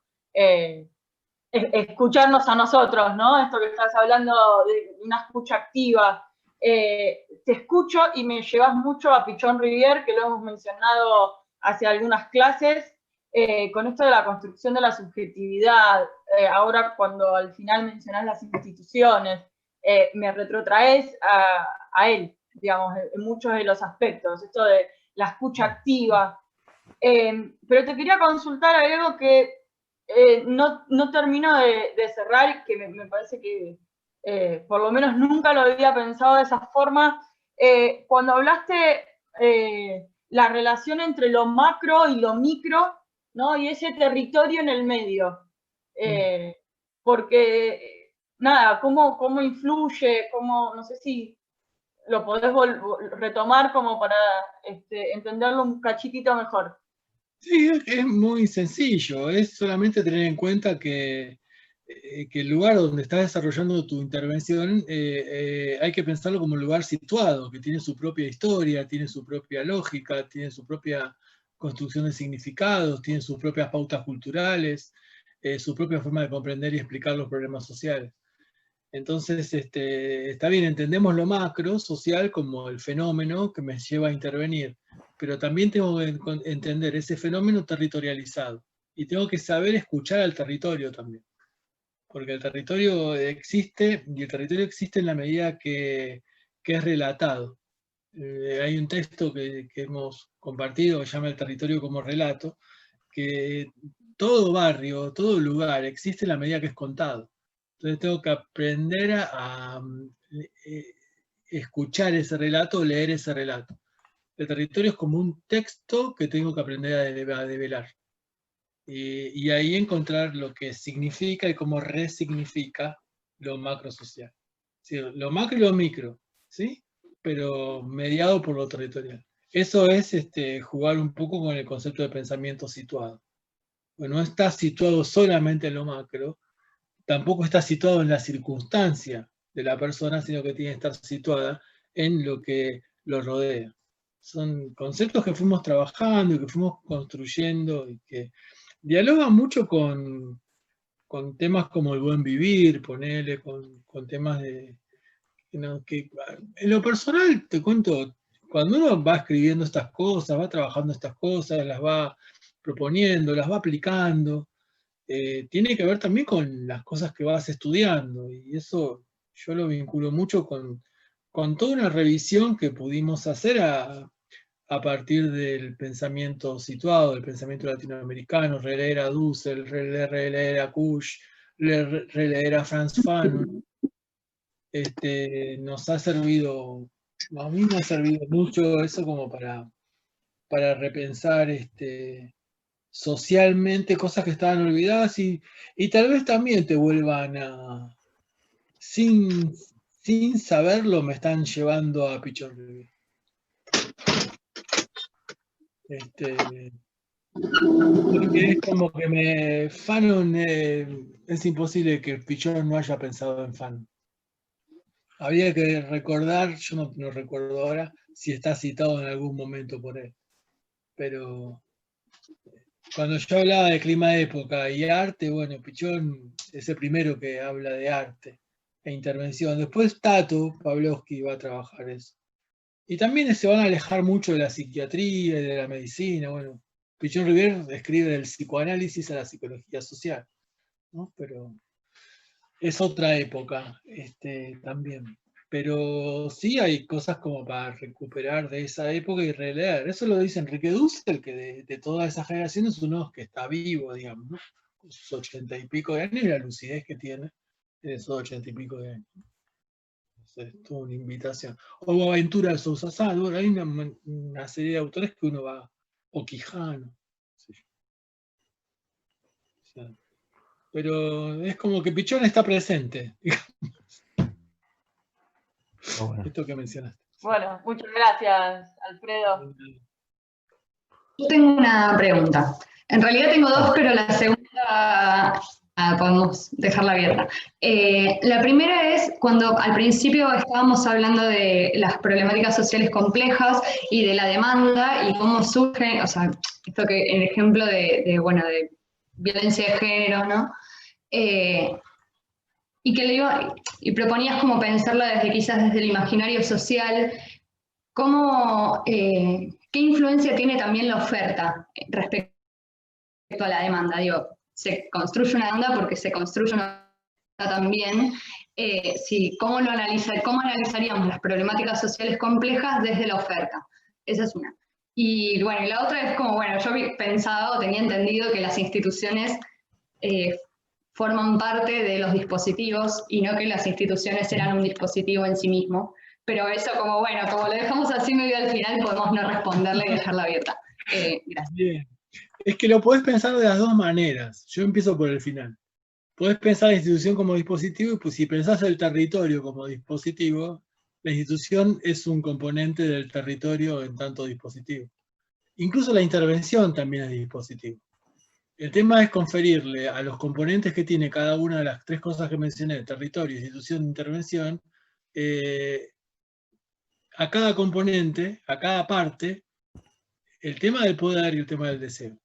escucharnos a nosotros, ¿no? Esto que estás hablando de una escucha activa. Te escucho y me llevas mucho a Pichon Rivière, que lo hemos mencionado hace algunas clases, con esto de la construcción de la subjetividad. Ahora cuando al final mencionás las instituciones, me retrotraes a él, digamos, en muchos de los aspectos, esto de la escucha activa. Pero te quería consultar algo que no termino de cerrar, que me parece que por lo menos nunca lo había pensado de esa forma. Cuando hablaste la relación entre lo macro y lo micro, ¿no? Y ese territorio en el medio. Porque, nada, ¿cómo influye? No sé si lo podés retomar como para entenderlo un cachitito mejor. Sí, es muy sencillo, es solamente tener en cuenta que el lugar donde estás desarrollando tu intervención hay que pensarlo como un lugar situado, que tiene su propia historia, tiene su propia lógica, tiene su propia construcción de significados, tiene sus propias pautas culturales, su propia forma de comprender y explicar los problemas sociales. Entonces, está bien, entendemos lo macro social como el fenómeno que me lleva a intervenir, pero también tengo que entender ese fenómeno territorializado, y tengo que saber escuchar al territorio también. Porque el territorio existe, y el territorio existe en la medida que es relatado. Hay un texto que hemos compartido que se llama El territorio como relato, que todo barrio, todo lugar existe en la medida que es contado. Entonces tengo que aprender a escuchar ese relato, leer ese relato. El territorio es como un texto que tengo que aprender a develar. Y ahí encontrar lo que significa y cómo resignifica lo macrosocial. Sí, lo macro y lo micro, ¿sí? Pero mediado por lo territorial. Eso es jugar un poco con el concepto de pensamiento situado. Bueno, no está situado solamente en lo macro, tampoco está situado en la circunstancia de la persona, sino que tiene que estar situada en lo que lo rodea. Son conceptos que fuimos trabajando y que fuimos construyendo y que dialogan mucho con temas como el buen vivir, ponele, con temas de... que en lo personal, te cuento, cuando uno va escribiendo estas cosas, va trabajando estas cosas, las va proponiendo, las va aplicando, tiene que ver también con las cosas que vas estudiando, y eso yo lo vinculo mucho con toda una revisión que pudimos hacer a partir del pensamiento situado, del pensamiento latinoamericano, releer a Dussel, releer a Kusch, releer a Frantz Fanon. Nos ha servido, a mí me ha servido mucho eso como para repensar socialmente cosas que estaban olvidadas y tal vez también te vuelvan a, sin saberlo, me están llevando a Pichón Rivière. Porque es como que Fanon, es imposible que Pichón no haya pensado en Fanon. Habría que recordar, yo no recuerdo ahora, si está citado en algún momento por él. Pero cuando yo hablaba de clima de época y arte, bueno, Pichón es el primero que habla de arte e intervención. Después Tato Pavlovsky va a trabajar eso. Y también se van a alejar mucho de la psiquiatría y de la medicina. Bueno, Pichón Rivière escribe del psicoanálisis a la psicología social, ¿no? Pero es otra época también. Pero sí hay cosas como para recuperar de esa época y releer. Eso lo dice Enrique Dussel, que de toda esa generación es uno que está vivo, digamos, ¿no? Con sus 80 y pico de años y la lucidez que tiene en esos 80 y pico de años. Es toda una invitación. O Boaventura de Sousa Salvo, hay una serie de autores que uno va, o Quijano. Sí. O sea, pero es como que Pichón está presente, digamos. Oh, bueno. Esto que mencionaste. Bueno, muchas gracias, Alfredo. Yo tengo una pregunta. En realidad tengo dos, pero la segunda podemos dejarla abierta. La primera es cuando al principio estábamos hablando de las problemáticas sociales complejas y de la demanda y cómo surge, o sea, esto que el ejemplo de violencia de género, ¿no? Y proponías como pensarla quizás desde el imaginario social, ¿qué influencia tiene también la oferta respecto a la demanda? Digo, se construye una demanda porque se construye una oferta también. ¿Cómo analizaríamos las problemáticas sociales complejas desde la oferta? Esa es una. Y bueno, y la otra es como, bueno, yo tenía entendido que las instituciones forman parte de los dispositivos y no que las instituciones eran un dispositivo en sí mismo. Pero eso como lo dejamos así medio al final, podemos no responderle y dejarla abierta. Gracias. Bien. Es que lo podés pensar de las dos maneras. Yo empiezo por el final. Podés pensar la institución como dispositivo y pues, si pensás el territorio como dispositivo, la institución es un componente del territorio en tanto dispositivo. Incluso la intervención también es dispositivo. El tema es conferirle a los componentes que tiene cada una de las tres cosas que mencioné, territorio, institución, intervención, a cada componente, a cada parte, el tema del poder y el tema del deseo.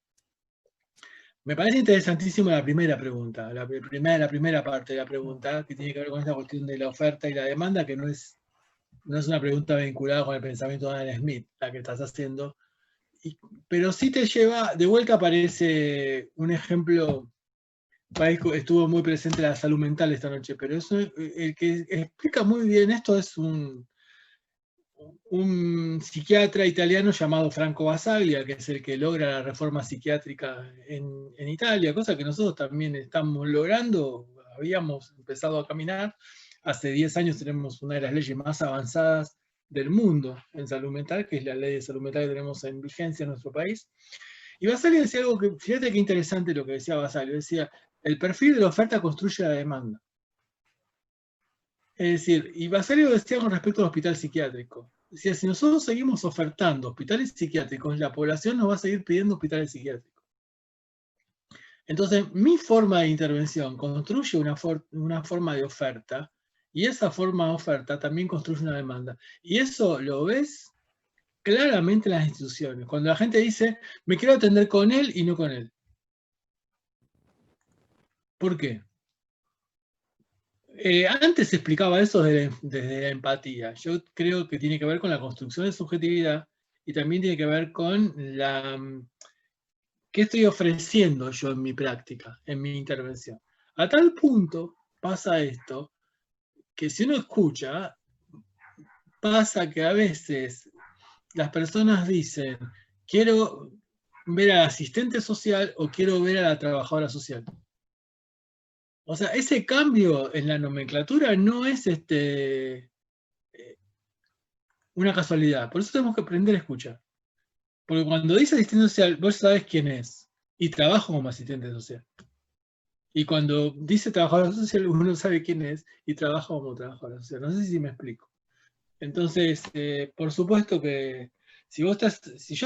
Me parece interesantísima la primera pregunta, la primera parte de la pregunta, que tiene que ver con esta cuestión de la oferta y la demanda, que no es una pregunta vinculada con el pensamiento de Adam Smith, la que estás haciendo, pero sí te lleva, de vuelta aparece un ejemplo, estuvo muy presente la salud mental esta noche, pero eso, el que explica muy bien esto es un un psiquiatra italiano llamado Franco Basaglia, que es el que logra la reforma psiquiátrica en Italia, cosa que nosotros también estamos logrando, habíamos empezado a caminar. Hace 10 años tenemos una de las leyes más avanzadas del mundo en salud mental, que es la ley de salud mental que tenemos en vigencia en nuestro país. Y Basaglia decía algo que, fíjate qué interesante lo que decía Basaglia, decía, el perfil de la oferta construye la demanda. Es decir, y Basaglia decía con respecto al hospital psiquiátrico, decía, si nosotros seguimos ofertando hospitales psiquiátricos, la población nos va a seguir pidiendo hospitales psiquiátricos. Entonces, mi forma de intervención construye una forma de oferta, y esa forma de oferta también construye una demanda. Y eso lo ves claramente en las instituciones. Cuando la gente dice, me quiero atender con él y no con él. ¿Por qué? Antes se explicaba eso desde la empatía. Yo creo que tiene que ver con la construcción de subjetividad y también tiene que ver con qué estoy ofreciendo yo en mi práctica, en mi intervención. A tal punto pasa esto, que si uno escucha, pasa que a veces las personas dicen, quiero ver al asistente social o quiero ver a la trabajadora social. O sea, ese cambio en la nomenclatura no es una casualidad. Por eso tenemos que aprender a escuchar. Porque cuando dice asistente social, vos sabés quién es. Y trabajo como asistente social. Y cuando dice trabajadora social, uno sabe quién es y trabaja como trabajadora social. No sé si me explico. Entonces, por supuesto que si yo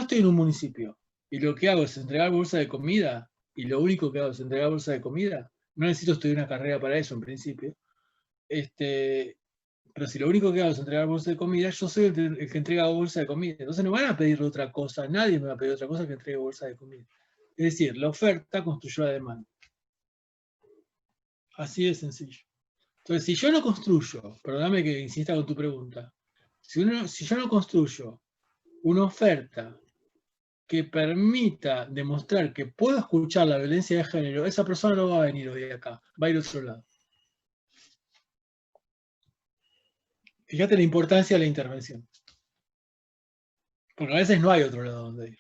estoy en un municipio y lo que hago es entregar bolsa de comida, y lo único que hago es entregar bolsa de comida, no necesito estudiar una carrera para eso en principio, pero si lo único que hago es entregar bolsa de comida, yo soy el que entrega bolsa de comida. Entonces no van a pedir otra cosa, nadie me va a pedir otra cosa que entregue bolsa de comida. Es decir, la oferta construyó la demanda. Así de sencillo. Entonces, si yo no construyo, perdóname que insista con tu pregunta, si yo no construyo una oferta que permita demostrar que puedo escuchar la violencia de género, esa persona no va a venir hoy acá, va a ir a otro lado. Fíjate la importancia de la intervención. Porque a veces no hay otro lado donde ir.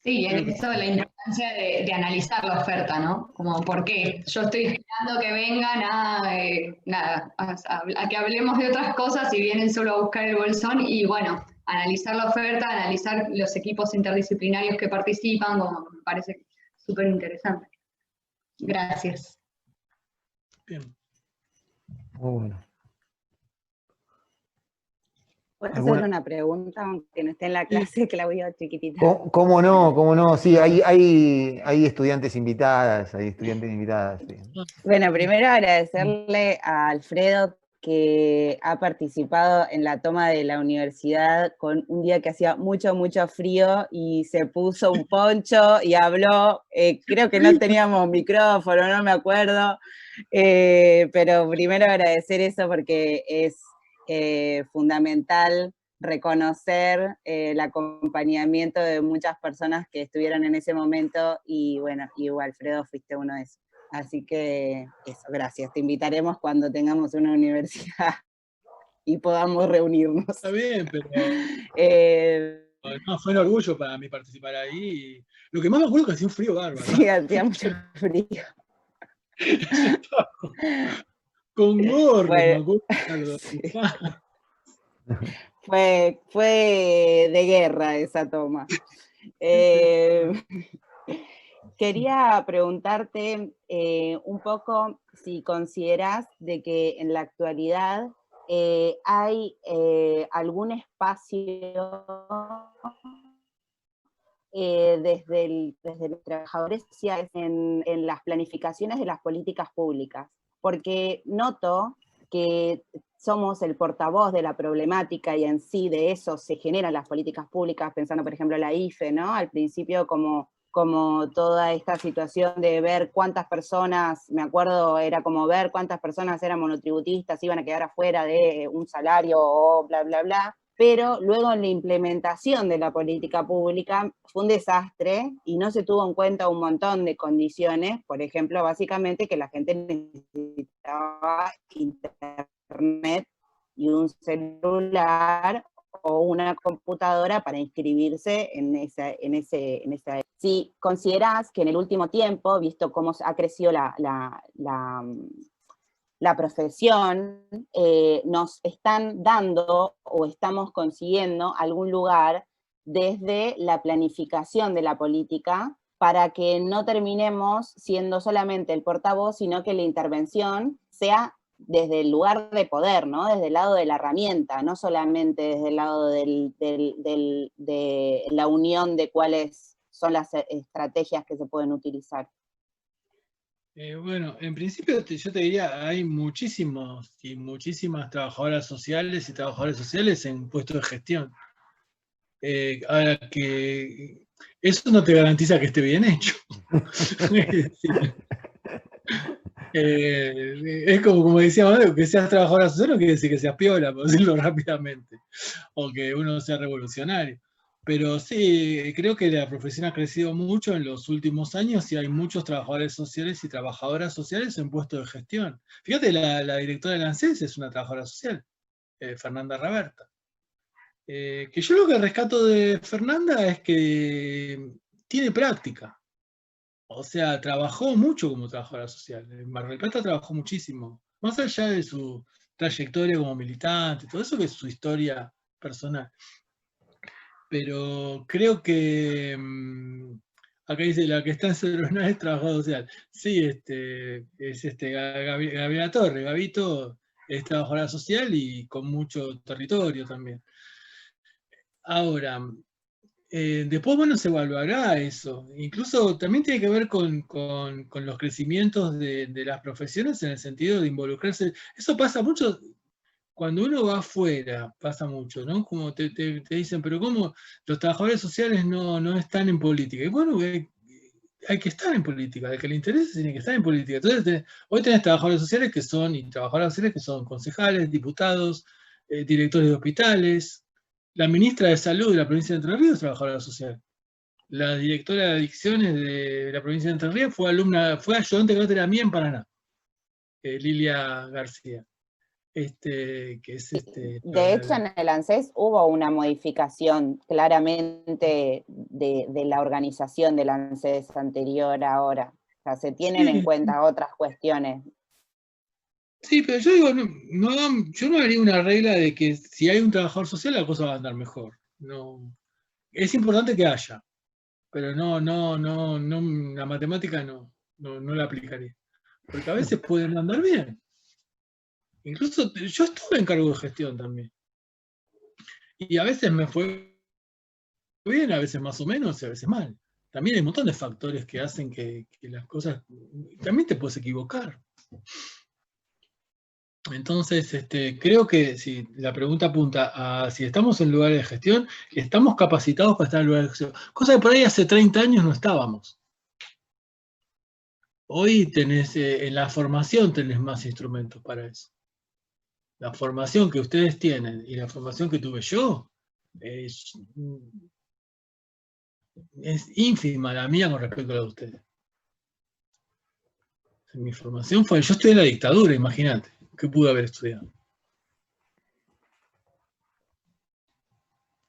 Sí, eso es la importancia de analizar la oferta, ¿no? Como, ¿por qué? Yo estoy esperando que vengan a que hablemos de otras cosas y vienen solo a buscar el bolsón y, bueno, analizar la oferta, analizar los equipos interdisciplinarios que participan, como me parece súper interesante. Gracias. Bien. Muy bueno. ¿Puedo hacer una pregunta, aunque no esté en la clase, Claudio, chiquitita? ¿Cómo no? ¿Cómo no? Sí, hay estudiantes invitadas, sí. Bueno, primero agradecerle a Alfredo que ha participado en la toma de la universidad con un día que hacía mucho, mucho frío y se puso un poncho y habló, creo que no teníamos micrófono, no me acuerdo, pero primero agradecer eso porque es fundamental reconocer el acompañamiento de muchas personas que estuvieron en ese momento y bueno, y Alfredo fuiste uno de esos. Así que eso, gracias. Te invitaremos cuando tengamos una universidad y podamos reunirnos. Está bien, pero no, fue un orgullo para mí participar ahí. Lo que más me acuerdo es que hacía un frío bárbaro. Sí, hacía mucho frío. Con gorro, bueno, me acuerdo. Sí. Fue de guerra esa toma. Quería preguntarte un poco si consideras de que en la actualidad hay algún espacio desde los trabajadores sociales en las planificaciones de las políticas públicas, porque noto que somos el portavoz de la problemática y en sí de eso se generan las políticas públicas, pensando por ejemplo en la IFE, ¿no? Al principio como toda esta situación de ver cuántas personas, me acuerdo, era como ver cuántas personas eran monotributistas, iban a quedar afuera de un salario o bla, bla, bla, pero luego en la implementación de la política pública fue un desastre y no se tuvo en cuenta un montón de condiciones, por ejemplo, básicamente que la gente necesitaba internet y un celular o una computadora para inscribirse en esa. Si considerás que en el último tiempo, visto cómo ha crecido la profesión, nos están dando o estamos consiguiendo algún lugar desde la planificación de la política para que no terminemos siendo solamente el portavoz, sino que la intervención sea desde el lugar de poder, ¿no? Desde el lado de la herramienta, no solamente desde el lado de la unión de cuáles son las estrategias que se pueden utilizar. Bueno, en principio yo te diría, hay muchísimos y muchísimas trabajadoras sociales y trabajadores sociales en puestos de gestión. Ahora que eso no te garantiza que esté bien hecho. Es como decíamos, que seas trabajadora social no quiere decir que seas piola, por decirlo rápidamente, o que uno sea revolucionario. Pero sí, creo que la profesión ha crecido mucho en los últimos años y hay muchos trabajadores sociales y trabajadoras sociales en puestos de gestión. Fíjate, la directora de la ANSES es una trabajadora social, Fernanda Raberta. Que yo lo que rescato de Fernanda es que tiene práctica. O sea, trabajó mucho como trabajadora social. En Mar del Plata trabajó muchísimo. Más allá de su trayectoria como militante, todo eso que es su historia personal. Pero creo que acá dice la que está en Cedrona es trabajadora social. Sí, es Gabriela Torre. Gabito es trabajadora social y con mucho territorio también. Ahora, después, bueno, se evaluará eso. Incluso también tiene que ver con los crecimientos de las profesiones en el sentido de involucrarse. Eso pasa mucho cuando uno va afuera, pasa mucho, ¿no? Como te dicen, pero ¿cómo los trabajadores sociales no están en política? Y bueno, hay que estar en política, el que le interese tiene que estar en política. Entonces, hoy tenés trabajadores sociales y trabajadoras sociales que son concejales, diputados, directores de hospitales. La ministra de Salud de la provincia de Entre Ríos es trabajadora social. La directora de adicciones de la provincia de Entre Ríos fue ayudante de cátedra mía en Paraná, Lilia García. De hecho, en el ANSES hubo una modificación claramente de la organización del ANSES anterior a ahora. O sea, se tienen en cuenta otras cuestiones. Sí, pero yo digo, yo no haría una regla de que si hay un trabajador social la cosa va a andar mejor. No, es importante que haya, pero la matemática no la aplicaría. Porque a veces pueden andar bien. Incluso yo estuve en cargo de gestión también. Y a veces me fue bien, a veces más o menos, y a veces mal. También hay un montón de factores que hacen que las cosas... También te puedes equivocar. Entonces, creo que si la pregunta apunta a si estamos en lugares de gestión, estamos capacitados para estar en lugares de gestión. Cosa que por ahí hace 30 años no estábamos. Hoy tenés, en la formación tenés más instrumentos para eso. La formación que ustedes tienen y la formación que tuve yo es ínfima la mía con respecto a la de ustedes. Mi formación fue, yo estudié en la dictadura, imagínate, ¿qué pude haber estudiado?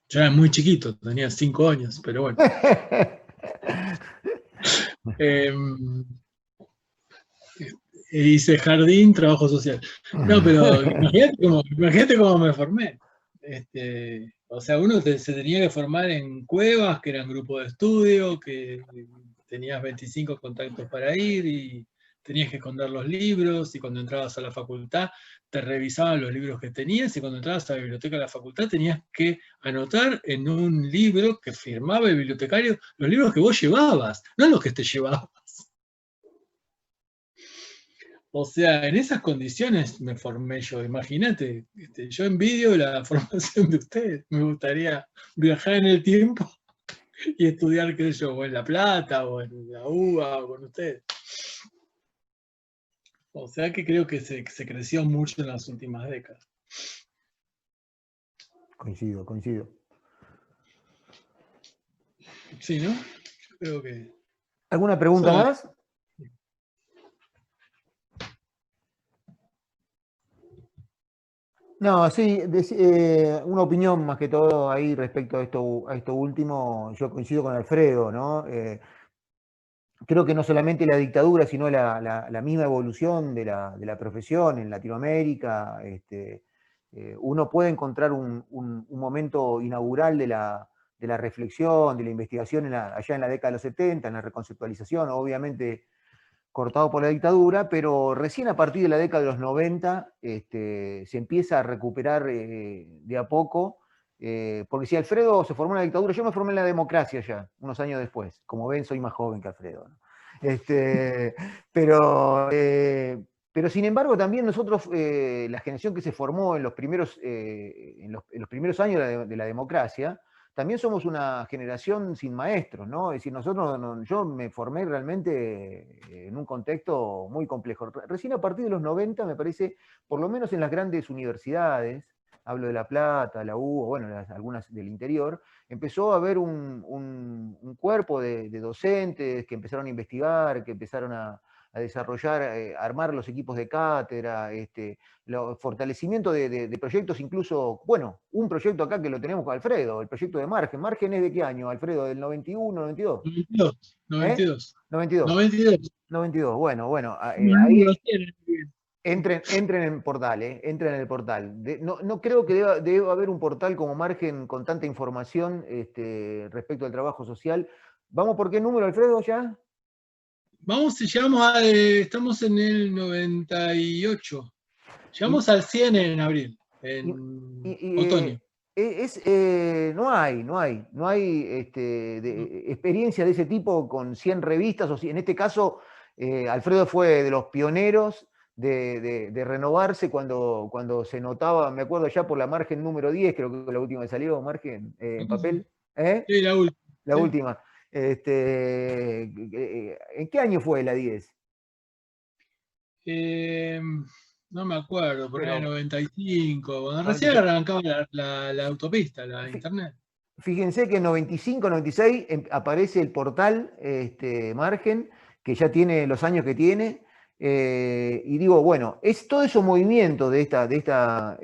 Yo era muy chiquito, tenía 5 años, pero bueno. Hice jardín, trabajo social. No, pero imagínate cómo me formé. O sea, uno se tenía que formar en cuevas, que eran grupos de estudio, que tenías 25 contactos para ir y tenías que esconder los libros, y cuando entrabas a la facultad te revisaban los libros que tenías, y cuando entrabas a la biblioteca de la facultad tenías que anotar en un libro que firmaba el bibliotecario los libros que vos llevabas, no los que te llevabas. O sea, en esas condiciones me formé yo, imagínate, yo envidio la formación de ustedes, me gustaría viajar en el tiempo y estudiar, qué sé yo, o en La Plata, o en la UBA, o con ustedes. O sea que creo que se creció mucho en las últimas décadas. Coincido. Sí, ¿no? Yo creo que... ¿Alguna pregunta más? No, sí, una opinión más que todo ahí respecto a esto último. Yo coincido con Alfredo, ¿no? Creo que no solamente la dictadura, sino la misma evolución de la profesión en Latinoamérica, uno puede encontrar un momento inaugural de la reflexión, de la investigación allá en la década de los 70, en la reconceptualización, obviamente cortado por la dictadura, pero recién a partir de la década de los 90 se empieza a recuperar de a poco, porque si Alfredo se formó en la dictadura, yo me formé en la democracia ya, unos años después. Como ven, soy más joven que Alfredo, ¿no? Pero sin embargo, también nosotros, la generación que se formó en los primeros, en los primeros años de la democracia, también somos una generación sin maestros, ¿no? Es decir, yo me formé realmente en un contexto muy complejo. Recién a partir de los 90, me parece, por lo menos en las grandes universidades, hablo de La Plata, la U, o bueno, algunas del interior, empezó a haber un cuerpo de docentes que empezaron a investigar, que empezaron a desarrollar, armar los equipos de cátedra, fortalecimiento de proyectos, incluso, bueno, un proyecto acá que lo tenemos con Alfredo, el proyecto de Margen. ¿Margen es de qué año, Alfredo? ¿Del 91, 92? 92. 92. 92, bueno, ahí entren en el portal, entren en el portal. No creo que deba haber un portal como Margen con tanta información respecto al trabajo social. ¿Vamos por qué número, Alfredo, ya? Estamos en el 98. Llegamos al 100 en abril, en otoño. No hay experiencia de ese tipo con 100 revistas, en este caso, Alfredo fue de los pioneros de renovarse cuando se notaba, me acuerdo ya por la Margen número 10, creo que la última que salió, Margen, en papel. Sí, la última. La última. ¿En qué año fue la 10? No me acuerdo, por ahí en 95, cuando 95. recién arrancaba la autopista, la internet. Fíjense que en 95, 96 aparece el portal Margen, que ya tiene los años que tiene, y digo, bueno, es todo ese movimiento de esta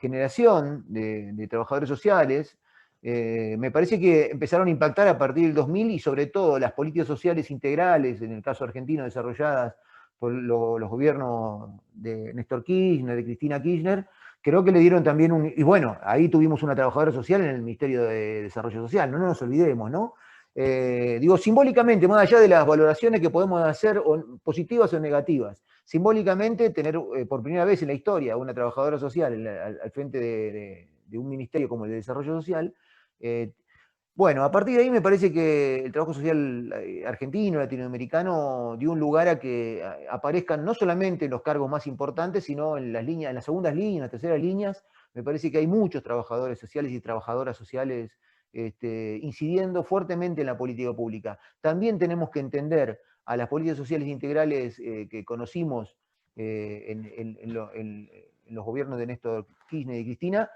generación de trabajadores sociales. Me parece que empezaron a impactar a partir del 2000 y sobre todo las políticas sociales integrales, en el caso argentino, desarrolladas por los gobiernos de Néstor Kirchner, de Cristina Kirchner, creo que le dieron también y bueno, ahí tuvimos una trabajadora social en el Ministerio de Desarrollo Social, no nos olvidemos, ¿no? Digo, simbólicamente, más allá de las valoraciones que podemos hacer, positivas o negativas, simbólicamente tener por primera vez en la historia una trabajadora social al frente de un ministerio como el de Desarrollo Social. Bueno, a partir de ahí me parece que el trabajo social argentino, latinoamericano, dio un lugar a que aparezcan no solamente los cargos más importantes, sino en las líneas, en las segundas líneas, en las terceras líneas. Me parece que hay muchos trabajadores sociales y trabajadoras sociales incidiendo fuertemente en la política pública. También tenemos que entender a las políticas sociales integrales que conocimos en los gobiernos de Néstor Kirchner y Cristina.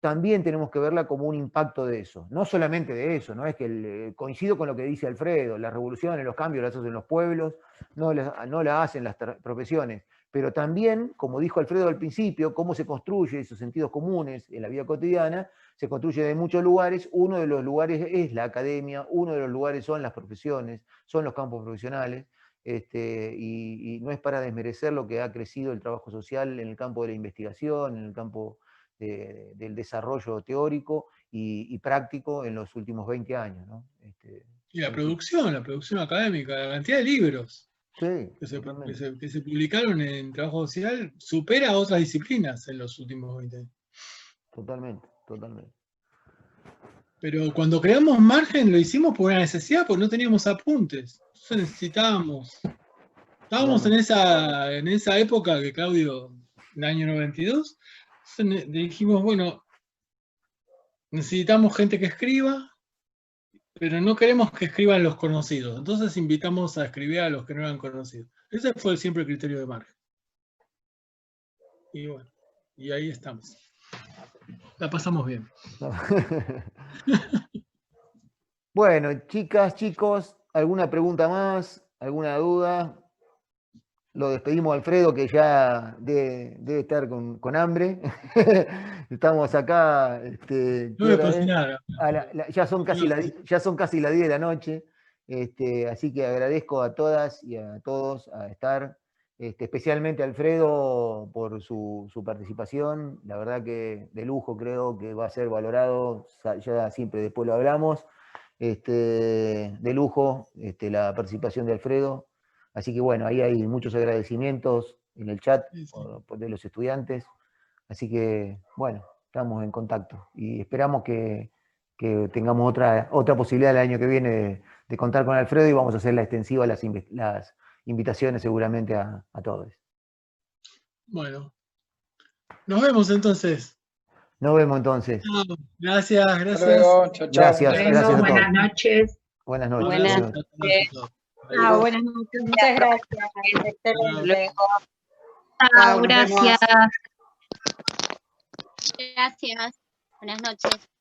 También tenemos que verla como un impacto de eso, no solamente de eso, no es que coincido con lo que dice Alfredo, las revoluciones, los cambios las hacen los pueblos, no la hacen las profesiones, pero también, como dijo Alfredo al principio, cómo se construye esos sentidos comunes en la vida cotidiana, se construye de muchos lugares, uno de los lugares es la academia, uno de los lugares son las profesiones, son los campos profesionales, y no es para desmerecer lo que ha crecido el trabajo social en el campo de la investigación, en el campo del desarrollo teórico y práctico en los últimos 20 años, ¿no? Y la producción académica, la cantidad de libros sí, que se publicaron en trabajo social supera a otras disciplinas en los últimos 20 años. Totalmente. Pero cuando creamos Margen lo hicimos por una necesidad, porque no teníamos apuntes. Entonces necesitábamos. Estábamos en esa época que Claudio, en el año 92, dijimos, bueno, necesitamos gente que escriba, pero no queremos que escriban los conocidos. Entonces invitamos a escribir a los que no eran conocidos. Ese fue siempre el criterio de Margen. Y bueno, y ahí estamos. La pasamos bien. Bueno, chicas, chicos, ¿alguna pregunta más? ¿Alguna duda? lo despedimos a Alfredo, que ya debe estar con hambre. Estamos acá. No me cocinaron. Ya son casi las 10 de la noche. Así que agradezco a todas y a todos a estar. Especialmente a Alfredo por su participación. La verdad que de lujo, creo que va a ser valorado. Ya siempre después lo hablamos. De lujo la participación de Alfredo. Así que bueno, ahí hay muchos agradecimientos en el chat de los estudiantes. Así que bueno, estamos en contacto y esperamos que tengamos otra posibilidad el año que viene de contar con Alfredo, y vamos a hacer la extensiva las invitaciones seguramente a todos. Bueno, nos vemos entonces. Nos vemos entonces. Gracias. Luego, chau, chau. Gracias a todos. Buenas noches. Buenas noches. Buenas noches. Buenas noches, muchas gracias. Excelente. Chao, gracias. Gracias. Buenas noches.